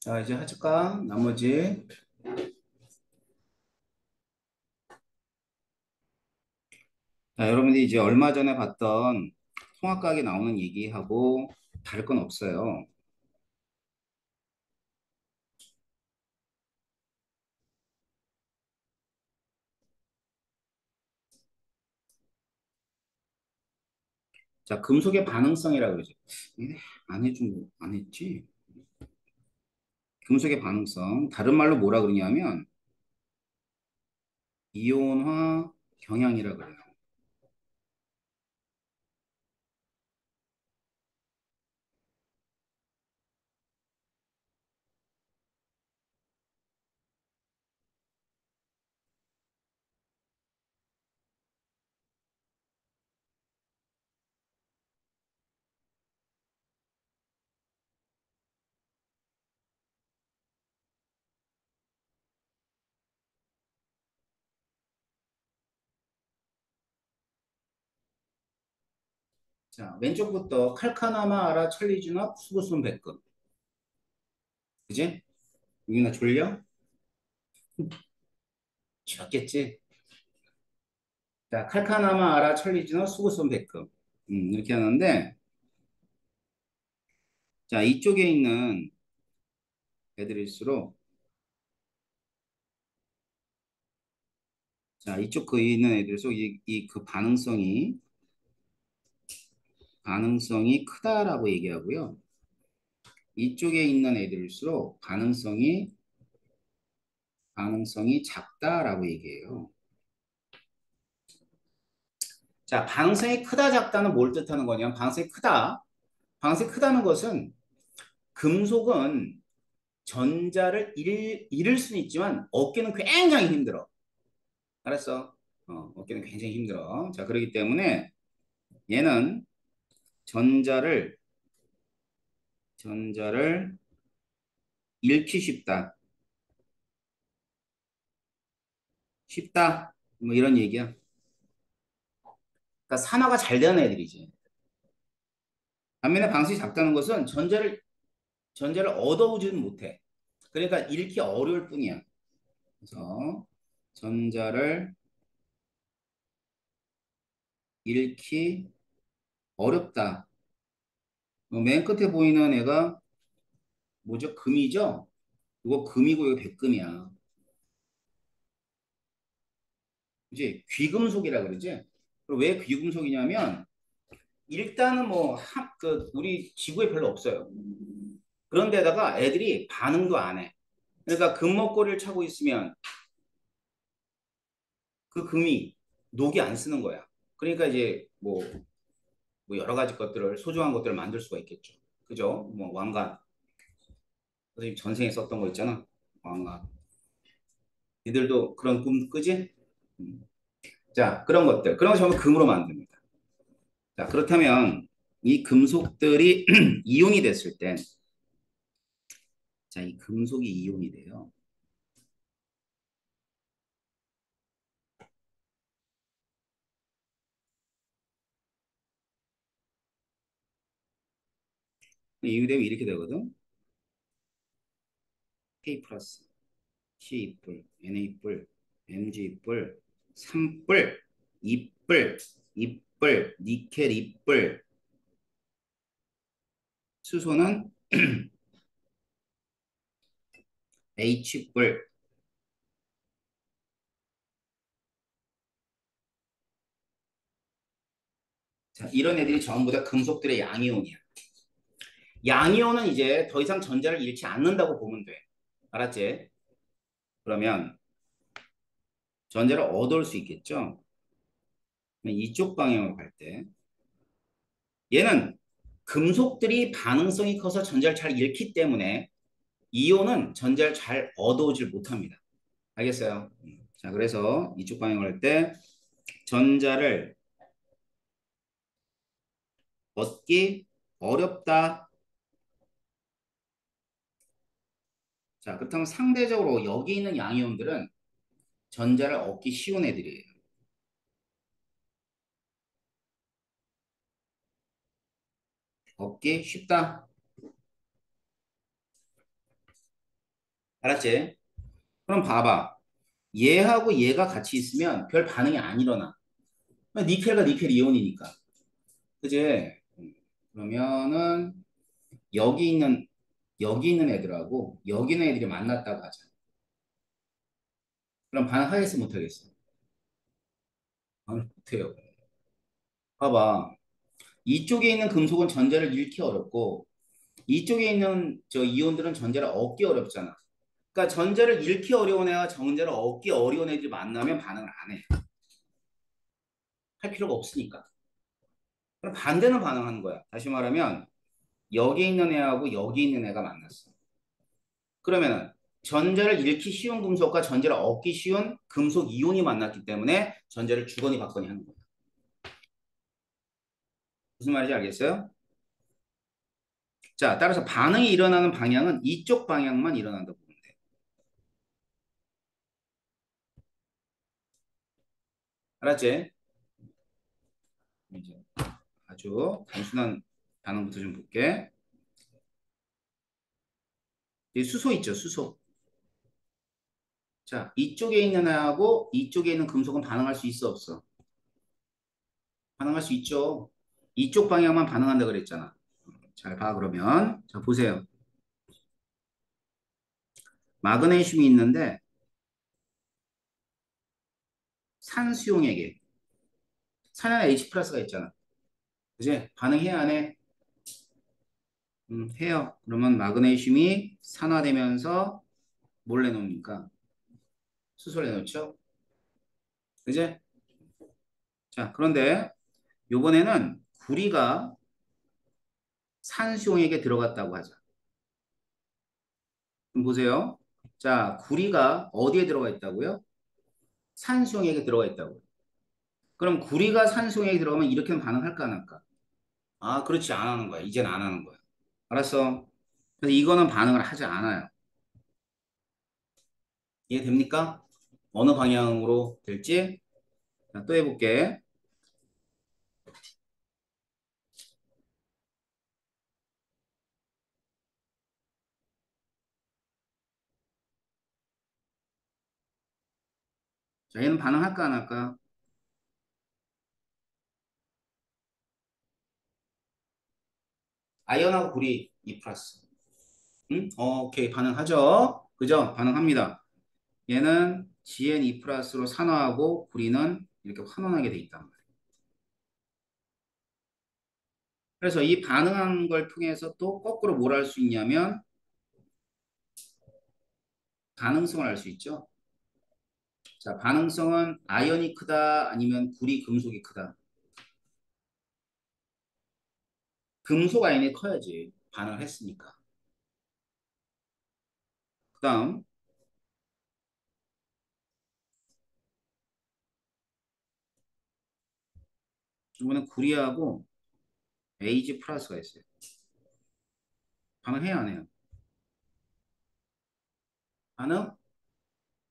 자, 이제 하실까? 나머지. 자, 여러분들이 이제 얼마 전에 봤던 통합각에 나오는 얘기하고 다를 건 없어요. 자, 금속의 반응성이라고 그러죠. 안 해준 거, 안 했지? 금속의 반응성. 다른 말로 뭐라 그러냐면, 이온화 경향이라 그래요. 자, 왼쪽부터 칼카나마 아라 찰리주납 수구순 백금. 그지? 여기나 졸려? 쥐었겠지? 자, 칼카나마 아라 찰리주납 수구순 백금. 이렇게 하는데, 자, 이쪽에 있는 애들일수록, 자, 이쪽 그 있는 애들일수록 그 반응성이 크다라고 얘기하고요. 이쪽에 있는 애들일수록 반응성이 작다라고 얘기해요. 자, 반응성이 크다, 작다는 뭘 뜻하는 거냐면, 반응성이 크다. 반응성이 크다는 것은 금속은 전자를 잃을 수는 있지만 얻기는 굉장히 힘들어. 알았어? 얻기는 굉장히 힘들어. 자, 그렇기 때문에 얘는 전자를, 전자를 잃기 쉽다. 쉽다. 뭐 이런 얘기야. 그러니까 산화가 잘 되는 애들이지. 반면에 방식이 작다는 것은 전자를 얻어오지는 못해. 그러니까 잃기 어려울 뿐이야. 그래서 전자를 잃기 어렵다. 맨 끝에 보이는 애가 뭐죠? 금이죠? 이거 금이고 이거 백금이야. 그지? 귀금속이라 그러지? 그리고 왜 귀금속이냐면 일단은 뭐 우리 지구에 별로 없어요. 그런데다가 애들이 반응도 안 해. 그러니까 금 먹거리를 차고 있으면 그 금이 녹이 안 쓰는 거야. 그러니까 이제 뭐 여러 가지 것들을 소중한 것들을 만들 수가 있겠죠. 그죠? 뭐 왕관 선생님 전생에 썼던 거 있잖아. 왕관. 니들도 그런 꿈 꾸지? 음. 자, 그런 것들. 그런 거 전부 금으로 만듭니다. 자, 그렇다면 이 금속들이 이온이 됐을 땐, 자, 이 금속이 이온이 돼요. 이온이 되면 이렇게 되거든. K 플러스, C 뿔, Na 뿔, Mg 뿔, 3뿔, 2뿔, 2뿔, 니켈 2뿔, 수소는 H뿔. 자, 이런 애들이 전부 다 금속들의 양이온이야. 양이온은 이제 더 이상 전자를 잃지 않는다고 보면 돼. 알았지? 그러면 전자를 얻을 수 있겠죠? 이쪽 방향으로 갈 때. 얘는 금속들이 반응성이 커서 전자를 잘 잃기 때문에 이온은 전자를 잘 얻어오질 못합니다. 알겠어요? 자, 그래서 이쪽 방향으로 할 때 전자를 얻기 어렵다. 자, 그렇다면 상대적으로 여기 있는 양이온들은 전자를 얻기 쉬운 애들이에요. 얻기 쉽다. 알았지? 그럼 봐봐. 얘하고 얘가 같이 있으면 별 반응이 안 일어나. 니켈과 니켈 이온이니까. 그지? 그러면은 여기 있는 여기 있는 애들하고 여기 있는 애들이 만났다고 하자. 그럼 반응하겠어 못하겠어? 반응 못해요. 봐봐. 이쪽에 있는 금속은 전자를 잃기 어렵고 이쪽에 있는 저 이온들은 전자를 얻기 어렵잖아. 그러니까 전자를 잃기 어려운 애와 전자를 얻기 어려운 애들이 만나면 반응을 안 해. 할 필요가 없으니까. 그럼 반대는 반응하는 거야. 다시 말하면 여기 있는 애하고 여기 있는 애가 만났어. 그러면은 전자를 잃기 쉬운 금속과 전자를 얻기 쉬운 금속 이온이 만났기 때문에 전자를 주거니 받거니 하는 거야. 무슨 말인지 알겠어요? 자, 따라서 반응이 일어나는 방향은 이쪽 방향만 일어난다고 보면 돼. 알았지? 이제 아주 단순한 반응부터 좀 볼게. 이 수소 있죠, 수소. 자, 이쪽에 있는 애하고 이쪽에 있는 금속은 반응할 수 있어, 없어? 반응할 수 있죠. 이쪽 방향만 반응한다 그랬잖아. 잘 봐, 그러면. 자, 보세요. 마그네슘이 있는데 산수용액에 산에는 H 플러스가 있잖아. 그지? 반응해야 안 해? 해요. 그러면 마그네슘이 산화되면서 뭘 내놓습니까? 수소를 내놓죠. 그지? 자, 그런데 요번에는 구리가 산수용액에 들어갔다고 하자. 그럼 보세요. 자, 구리가 어디에 들어가 있다고요? 산수용액에 들어가 있다고요. 그럼 구리가 산수용액에 들어가면 이렇게는 반응할까 안 할까? 아, 그렇지. 안 하는 거야. 이제는 안 하는 거야. 알았어. 그래서 이거는 반응을 하지 않아요. 이해됩니까? 어느 방향으로 될지? 자, 또 해볼게. 자, 얘는 반응할까 안 할까? 아이언하고 구리 2 플러스. 응? 오케이. 반응하죠? 그죠? 반응합니다. 얘는 GN2 플러스로 산화하고 구리는 이렇게 환원하게 돼 있단 말이에요. 그래서 이 반응한 걸 통해서 또 거꾸로 뭘 할 수 있냐면 가능성을 알 수 있죠. 자, 반응성은 아연이 크다 아니면 구리 금속이 크다. 금속 아연이 커야지. 반응을 했으니까. 그다음 이번엔 구리하고 에이지 플러스가 있어요. 반응해야 안 해요?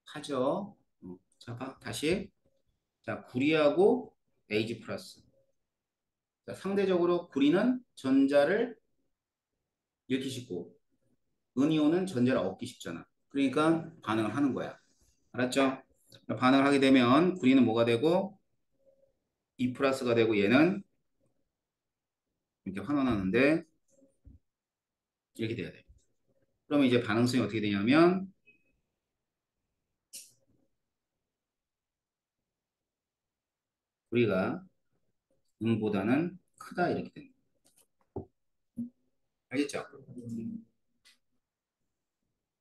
반응하죠. 자, 봐. 다시. 자, 구리하고 에이지 플러스. 자, 상대적으로 구리는 전자를 잃기 쉽고 은이온은 전자를 얻기 쉽잖아. 그러니까 반응을 하는 거야. 알았죠? 반응을 하게 되면 구리는 뭐가 되고 E 플러스가 되고 얘는 이렇게 환원하는데 이렇게 돼야 돼. 그러면 이제 반응성이 어떻게 되냐면 구리가 음보다는 크다 이렇게 됩니다. 알겠죠?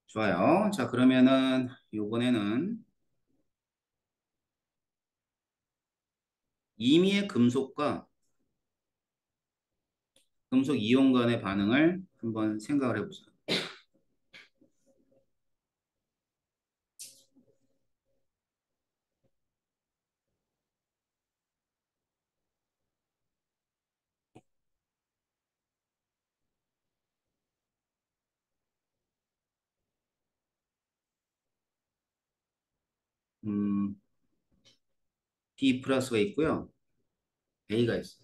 좋아요. 자, 그러면은 요번에는 임의의 금속과 금속 이온 간의 반응을 한번 생각을 해보자. 음, B 플러스가 있고요. A가 있어요.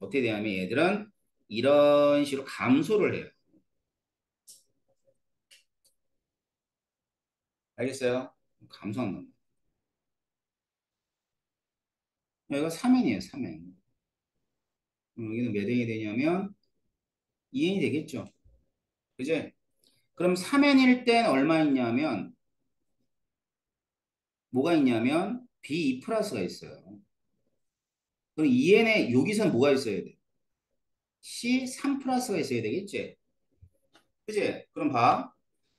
어떻게 되냐면 얘들은 이런 식으로 감소를 해요. 알겠어요? 감소한다. 여기가 3n이에요, 3n. 여기는 몇 n이 되냐면 2n이 되겠죠. 그지? 그럼 3n일 땐 얼마 있냐면, 뭐가 있냐면, B2 플러스가 있어요. 그럼 2n에 여기선 뭐가 있어야 돼? C3 플러스가 있어야 되겠지? 그지? 그럼 봐.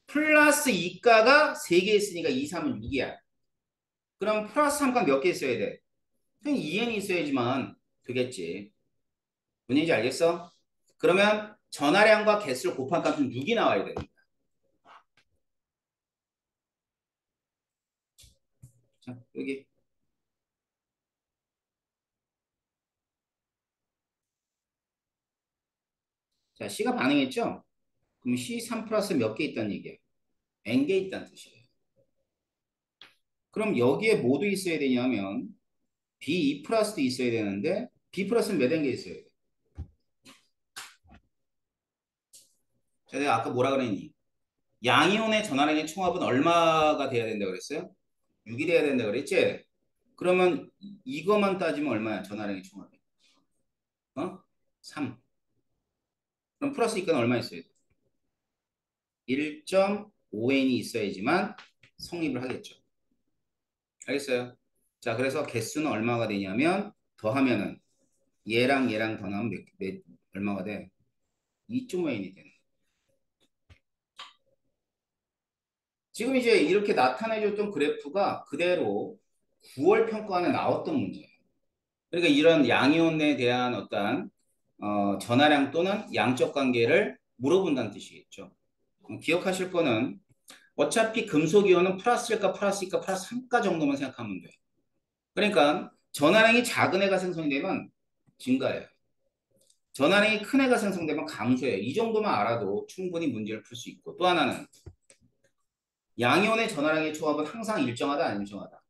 플러스 2가가 3개 있으니까 2, 3은 6이야. 그럼 플러스 3가 몇 개 있어야 돼? 그냥 2n이 있어야지만 되겠지. 뭔지 알겠어? 그러면 전화량과 개수를 곱한 값은 6이 나와야 됩니다. 자, 여기. 자, C가 반응했죠? 그럼 C3 플러스 몇 개 있다는 얘기야? N개 있다는 뜻이에요. 그럼 여기에 뭐도 있어야 되냐면 B2 플러스도 있어야 되는데 B 플러스는 몇 N개 있어야 돼? 자, 내가 아까 뭐라 그랬니? 양이온의 전화량의 총합은 얼마가 돼야 된다 그랬어요? 6이 돼야 된다 그랬지? 그러면 이거만 따지면 얼마야? 전화량의 총합이. 어? 3. 그럼 플러스 이건 얼마 있어야 돼? 1.5n이 있어야지만 성립을 하겠죠. 알겠어요? 자, 그래서 개수는 얼마가 되냐면 더하면은 얘랑 더하면 얼마가 돼? 2.5n이 되네. 지금 이제 이렇게 나타내줬던 그래프가 그대로 9월 평가안에 나왔던 문제예요. 그러니까 이런 양이온에 대한 어떤 전하량 또는 양적 관계를 물어본다는 뜻이겠죠. 기억하실 거는 어차피 금속 이온은 플러스일까 플러스일까 플러스 3가 정도만 생각하면 돼. 그러니까 전하량이 작은 애가 생성이 되면 증가해요. 전하량이 큰 애가 생성되면 감소해요. 이 정도만 알아도 충분히 문제를 풀 수 있고 또 하나는 양이온의 전하량의 조합은 항상 일정하다 안 일정하다.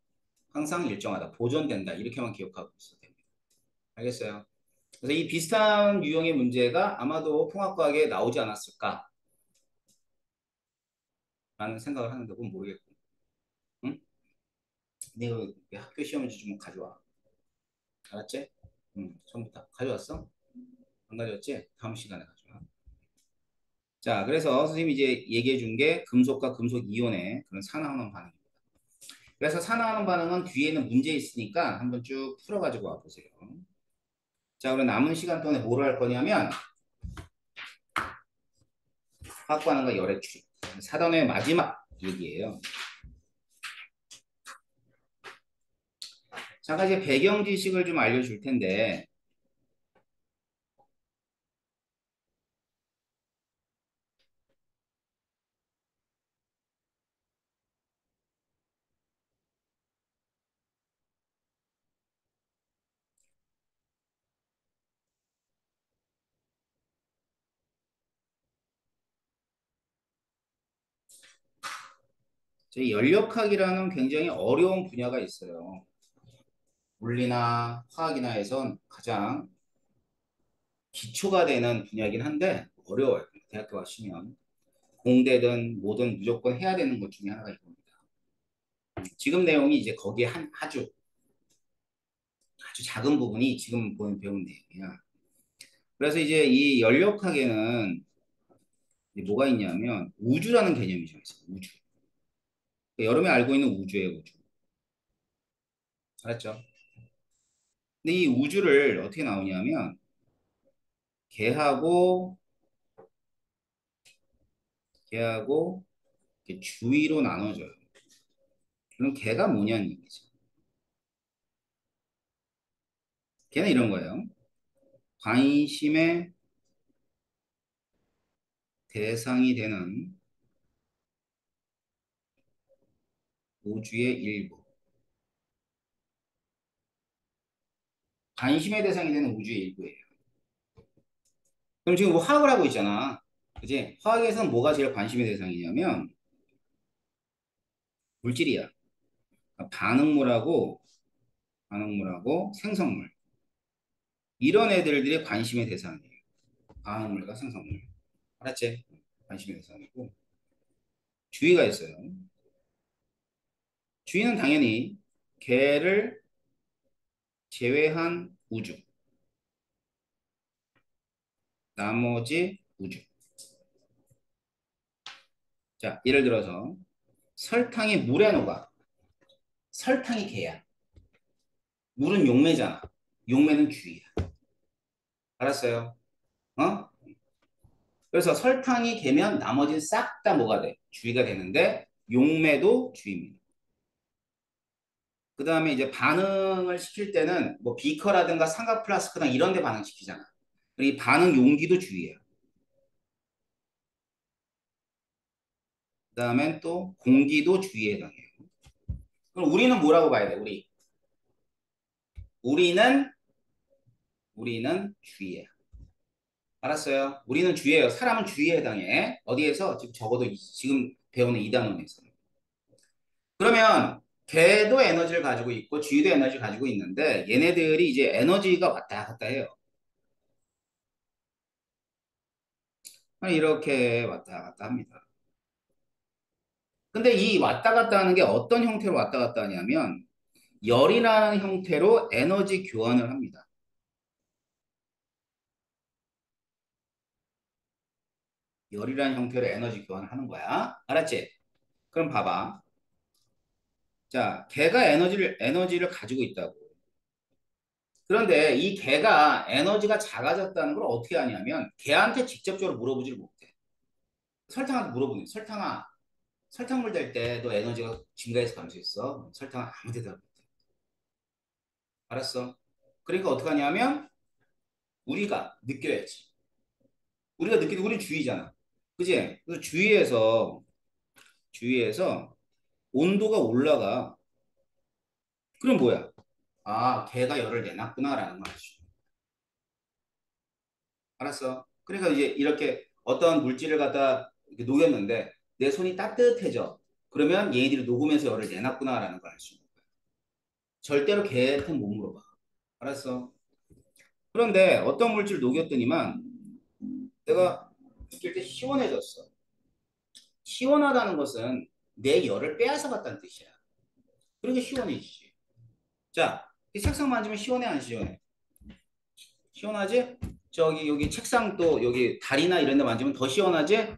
항상 일정하다. 보존된다. 이렇게만 기억하고 있어도 됩니다. 알겠어요? 그래서 이 비슷한 유형의 문제가 아마도 통합과학에 나오지 않았을까 라는 생각을 하는데 그건 모르겠고. 응? 내가 학교 시험지 좀 가져와. 알았지? 응, 처음부터 가져왔어? 안 가져왔지? 다음 시간에 가져와. 자, 그래서 선생님이 이제 얘기해 준 게 금속과 금속 이온의 그런 산화환원 반응입니다. 그래서 산화하는 반응은 뒤에는 문제 있으니까 한번 쭉 풀어가지고 와보세요. 자, 그럼 남은 시간 동안에 뭐를 할 거냐면 화학 반응과 열의 추리. 4단의 마지막 얘기예요. 잠깐 이제 배경 지식을 좀 알려줄 텐데 저희 연력학이라는 굉장히 어려운 분야가 있어요. 물리나 화학이나 해선 가장 기초가 되는 분야이긴 한데 어려워요. 대학교 가시면 공대든 뭐든 무조건 해야 되는 것 중에 하나가 이겁니다. 지금 내용이 이제 거기에 아주 작은 부분이 지금 배운 내용이야. 그래서 이제 이 연력학에는 이제 뭐가 있냐면 우주라는 개념이 좀 있어요. 우주. 그러니까 여러분이 알고 있는 우주예요, 우주. 알았죠? 근데 이 우주를 어떻게 나오냐면 개하고 개하고 이렇게 주위로 나눠져요. 그럼 개가 뭐냐는 얘기죠. 개는 이런 거예요. 관심의 대상이 되는 우주의 일부. 관심의 대상이 되는 우주의 일부예요. 그럼 지금 뭐 화학을 하고 있잖아. 그지? 화학에서는 뭐가 제일 관심의 대상이냐면 물질이야. 그러니까 반응물하고 생성물. 이런 애들들이 관심의 대상이에요. 반응물과 생성물. 알았지? 관심의 대상이고. 주의가 있어요. 주의는 당연히 개를 제외한 우주. 나머지 우주. 자, 예를 들어서 설탕이 물에 녹아. 설탕이 개야. 물은 용매잖아. 용매는 쥐야. 알았어요? 어? 그래서 설탕이 개면 나머지는 싹 다 뭐가 돼? 쥐가 되는데 용매도 쥐입니다. 그 다음에 이제 반응을 시킬 때는 뭐 비커라든가 삼각 플라스크나 이런 데 반응시키잖아. 이 반응 용기도 쥐예요. 그 다음엔 또 공기도 쥐에 해당해요. 그럼 우리는 뭐라고 봐야 돼? 우리는 우리는 쥐예요. 알았어요? 우리는 쥐예요. 사람은 쥐에 해당해. 어디에서? 지금 적어도 지금 배우는 이 단원에서. 그러면 개도 에너지를 가지고 있고 쥐도 에너지를 가지고 있는데 얘네들이 이제 에너지가 왔다 갔다 해요. 이렇게 왔다 갔다 합니다. 근데 이 왔다 갔다 하는 게 어떤 형태로 왔다 갔다 하냐면 열이라는 형태로 에너지 교환을 합니다. 열이라는 형태로 에너지 교환을 하는 거야. 알았지? 그럼 봐봐. 자, 개가 에너지를 가지고 있다고. 그런데 이 개가 에너지가 작아졌다는 걸 어떻게 하냐면 개한테 직접적으로 물어보질 못해. 설탕한테 물어보니 설탕아, 설탕물 될 때 너 에너지가 증가해서 감소했어. 설탕 아무 데도 안 돼. 알았어. 그러니까 어떻게 하냐면 우리가 느껴야지. 우리가 느끼는 우리 주의잖아. 그지? 그래서 주위에서 온도가 올라가. 그럼 뭐야? 아, 걔가 열을 내놨구나라는 거지. 알았어. 그러니까 이제 이렇게 어떤 물질을 갖다 이렇게 녹였는데 내 손이 따뜻해져. 그러면 얘네들이 녹으면서 열을 내놨구나라는 걸 알 수 있는 거야. 절대로 걔한테 못 물어봐. 알았어. 그런데 어떤 물질을 녹였더니만 내가 느낄 때 시원해졌어. 시원하다는 것은 내 열을 빼앗아 갔다는 뜻이야. 그러니까 시원해지지. 자, 이 책상 만지면 시원해 안 시원해? 시원하지? 저기 여기 책상 또 여기 다리나 이런 데 만지면 더 시원하지?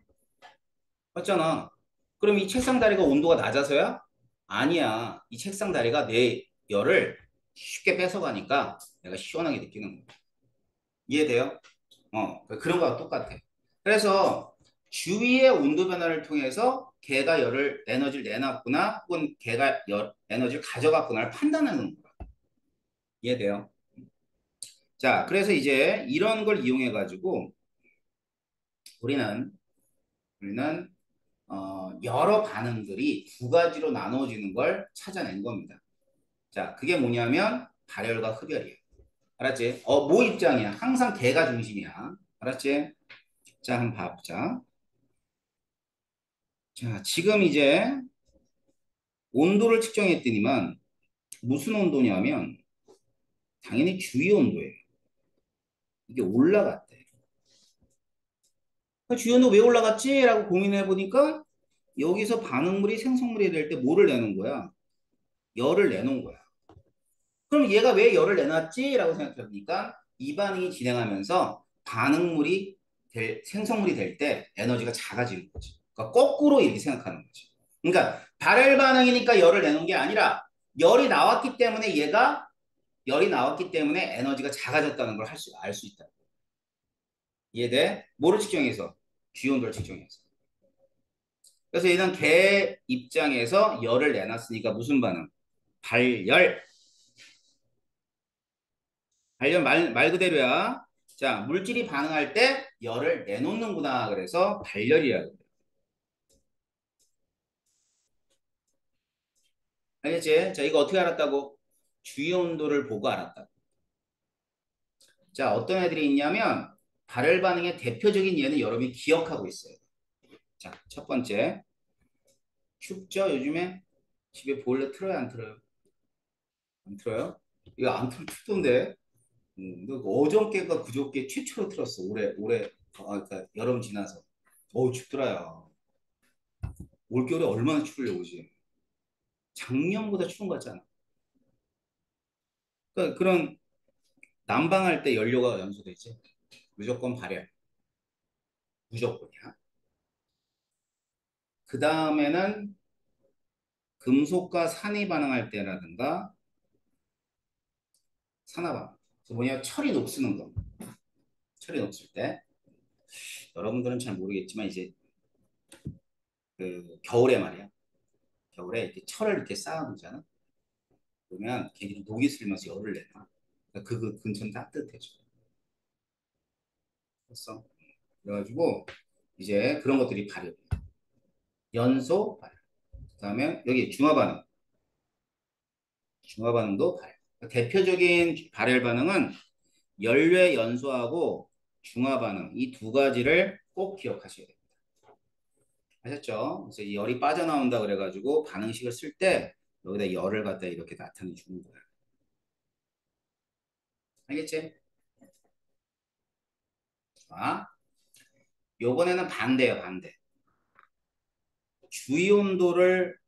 맞잖아. 그럼 이 책상 다리가 온도가 낮아서야? 아니야. 이 책상 다리가 내 열을 쉽게 뺏어가니까 내가 시원하게 느끼는 거야. 이해돼요? 그런 거와 똑같아. 그래서 주위의 온도 변화를 통해서 걔가 에너지를 내놨구나, 혹은 걔가 에너지를 가져갔구나를 판단하는 거야. 이해돼요? 자, 그래서 이제 이런 걸 이용해 가지고 우리는 우리는 여러 반응들이 두 가지로 나눠지는 걸 찾아낸 겁니다. 자, 그게 뭐냐면 발열과 흡열이에요. 알았지? 뭐 입장이야? 항상 걔가 중심이야. 알았지? 자, 한번 봐보자. 자, 지금 이제 온도를 측정했더니만 무슨 온도냐면 당연히 주위 온도예요. 이게 올라갔대. 주위 온도 왜 올라갔지? 라고 고민해 보니까 여기서 반응물이 생성물이 될 때 뭐를 내는 거야? 열을 내놓은 거야. 그럼 얘가 왜 열을 내놨지? 라고 생각해 보니까 이 반응이 진행하면서 생성물이 될 때 에너지가 작아지는 거지. 그러니까 거꾸로 이렇게 생각하는 거지. 그러니까 발열 반응이니까 열을 내놓은 게 아니라 열이 나왔기 때문에 열이 나왔기 때문에 에너지가 작아졌다는 걸 알 수 있다. 이해돼? 뭐를 측정해서? 주온도를 측정해서. 그래서 얘는 개 입장에서 열을 내놨으니까 무슨 반응? 발열. 발열 말 그대로야. 자, 물질이 반응할 때 열을 내놓는구나. 그래서 발열이라고 그래요. 알겠지? 자, 이거 어떻게 알았다고? 주위 온도를 보고 알았다. 자, 어떤 애들이 있냐면 발열 반응의 대표적인 예는 여러분이 기억하고 있어요. 자, 첫 번째. 춥죠? 요즘에 집에 보일러 틀어요? 안 틀어요? 안 틀어요? 이거 안 틀면 춥던데. 너 어저께가 그저께 최초로 틀었어. 올해 그러니까 여름 지나서. 어우 춥더라 야. 올겨울에 얼마나 추울려 오지. 작년보다 추운 것 같잖아. 그러니까 그런 난방할 때 연료가 연소되지. 무조건 발열. 무조건이야. 그 다음에는 금속과 산이 반응할 때라든가 산화반. 그 뭐냐 철이 녹쓰는 거. 철이 녹슬 때 여러분들은 잘 모르겠지만 이제 그 겨울에 말이야. 겨울에 이렇게 철을 이렇게 쌓아놓잖아. 그러면 걔들이 녹이 슬면서 열을 내놔. 그러니까 그 근처는 따뜻해져. 됐어? 그래가지고 이제 그런 것들이 발효. 연소 발효. 그다음에 여기 중화 반응. 중화 반응도 발효. 그러니까 대표적인 발열 반응은 연료의 연소하고 중화 반응 이 두 가지를 꼭 기억하셔야 됩니다. 아셨죠? 그래서 이 열이 빠져나온다 그래가지고 반응식을 쓸 때 여기다 열을 갖다 이렇게 나타내 주는 거야. 알겠지? 자, 요번에는 반대예요, 반대. 주위 온도를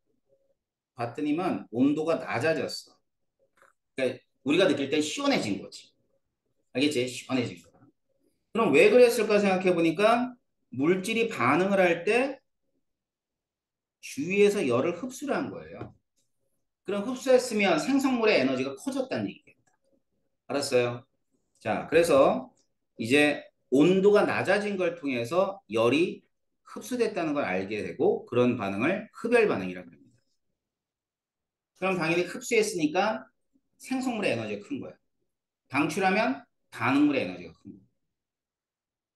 봤더니만 온도가 낮아졌어. 그러니까 우리가 느낄 땐 시원해진 거지. 알겠지? 시원해진 거야. 그럼 왜 그랬을까 생각해 보니까 물질이 반응을 할 때 주위에서 열을 흡수를 한 거예요. 그럼 흡수했으면 생성물의 에너지가 커졌다는 얘기예요. 알았어요? 자, 그래서 이제 온도가 낮아진 걸 통해서 열이 흡수됐다는 걸 알게 되고 그런 반응을 흡열 반응이라고 합니다. 그럼 당연히 흡수했으니까 생성물의 에너지가 큰 거야. 방출하면 반응물의 에너지가 큰 거야.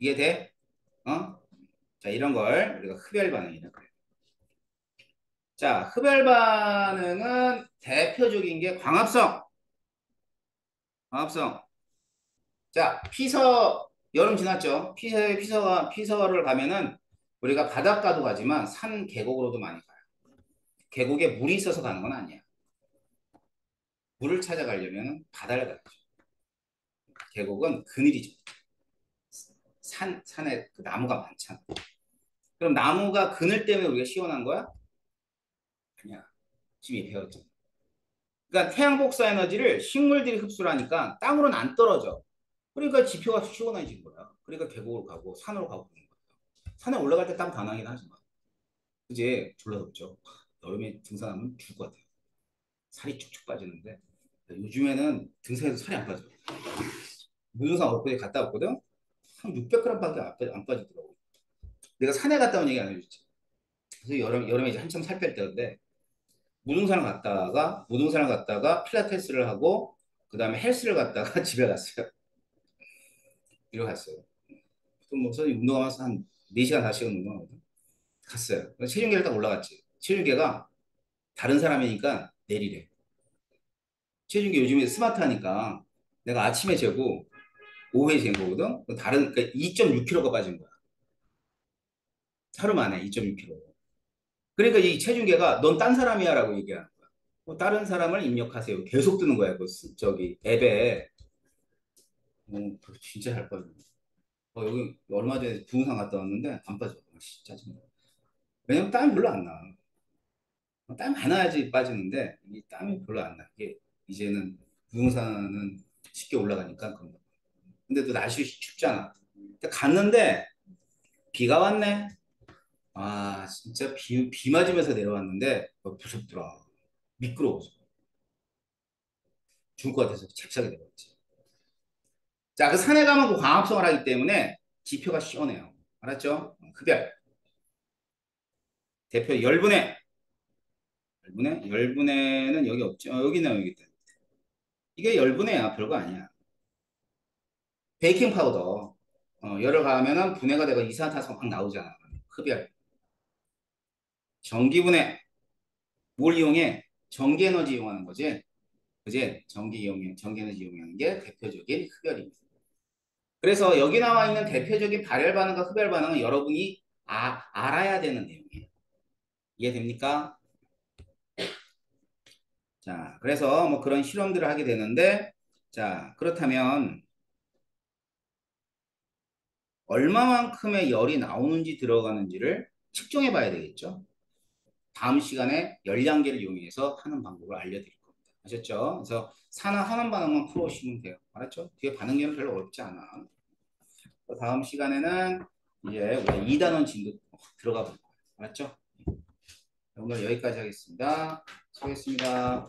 이해돼? 어? 자, 이런 걸 우리가 흡열 반응이라고 해요. 자, 흡열 반응은 대표적인 게 광합성. 광합성. 자, 여름 지났죠? 피서를 가면은 우리가 바닷가도 가지만 산 계곡으로도 많이 가요. 계곡에 물이 있어서 가는 건 아니야. 물을 찾아가려면 바다를 가야죠. 계곡은 그늘이죠. 산에 그 나무가 많잖아. 그럼 나무가 그늘 때문에 우리가 시원한 거야? 아니야. 지금 배웠잖아. 그러니까 태양 복사 에너지를 식물들이 흡수를 하니까 땅으로는 안 떨어져. 그러니까 지표가 시원해진 거야. 그러니까 계곡을 가고 산으로 가고 그런 거야. 산에 올라갈 때 땀 다 나긴 하지만. 그지? 졸라 덥죠. 여름에 등산하면 죽을 것 같아요. 살이 축축 빠지는데 요즘에는 등산해도 살이 안 빠져. 무등산 엊그제 갔다 왔거든? 한 600g밖에 안 빠지더라고. 내가 산에 갔다 온 얘기 안 해줬지. 그래서 여름에 이제 한참 살 뺄 때인데 무등산을 갔다가 필라테스를 하고 그 다음에 헬스를 갔다가 집에 갔어요. 이러 갔어요. 뭐 선생님 운동하면서 한 4시간, 5시간 운동하거든. 갔어요. 체중계를 딱 올라갔지. 체중계가 다른 사람이니까 내리래. 체중계 요즘에 스마트하니까 내가 아침에 재고 오후에 잰 거거든. 그러니까 2.6kg가 빠진 거야. 하루 만에 2.6kg. 그러니까 이 체중계가 넌 딴 사람이야라고 얘기하는 거야. 다른 사람을 입력하세요. 계속 뜨는 거야. 저기 앱에. 진짜 잘 빠져. 여기 얼마 전에 부흥산 갔다 왔는데 안 빠져. 짜증나. 왜냐면 땀이 별로 안 나. 땀 많아야지 빠지는데 이 땀이 별로 안 나. 이게 이제는 부흥산은 쉽게 올라가니까 그런 거. 근데 또 날씨 춥잖아. 근데 갔는데 비가 왔네. 아 진짜 비 맞으면서 내려왔는데 무섭더라. 미끄러워서 죽을 것 같아서 잽싸게 내려왔지. 자, 그 산에 가면 그 광합성을 하기 때문에 지표가 시원해요. 알았죠? 흡열. 대표 열분해는 여기 없죠. 여기 있네, 여기 있다. 이게 열분해야 별거 아니야. 베이킹 파우더. 열을 가하면은 분해가 되고 이산화탄소가 막 나오잖아. 흡열. 전기분해. 뭘 이용해? 전기 에너지 이용하는 거지. 그지? 전기 에너지 이용하는 게 대표적인 흡열입니다. 그래서 여기 나와 있는 대표적인 발열 반응과 흡열 반응은 여러분이 알아야 되는 내용이에요. 이해됩니까? 자, 그래서 뭐 그런 실험들을 하게 되는데 자, 그렇다면 얼마만큼의 열이 나오는지 들어가는지를 측정해 봐야 되겠죠. 다음 시간에 열량계를 이용해서 하는 방법을 알려드릴 겁니다. 아셨죠? 그래서 산화 환원 반응만 풀어오시면 돼요. 알았죠? 뒤에 반응계는 별로 어렵지 않아. 다음 시간에는 이제 우리 2단원 진도 들어가 볼 거예요. 알았죠? 오늘 여기까지 하겠습니다. 수고했습니다.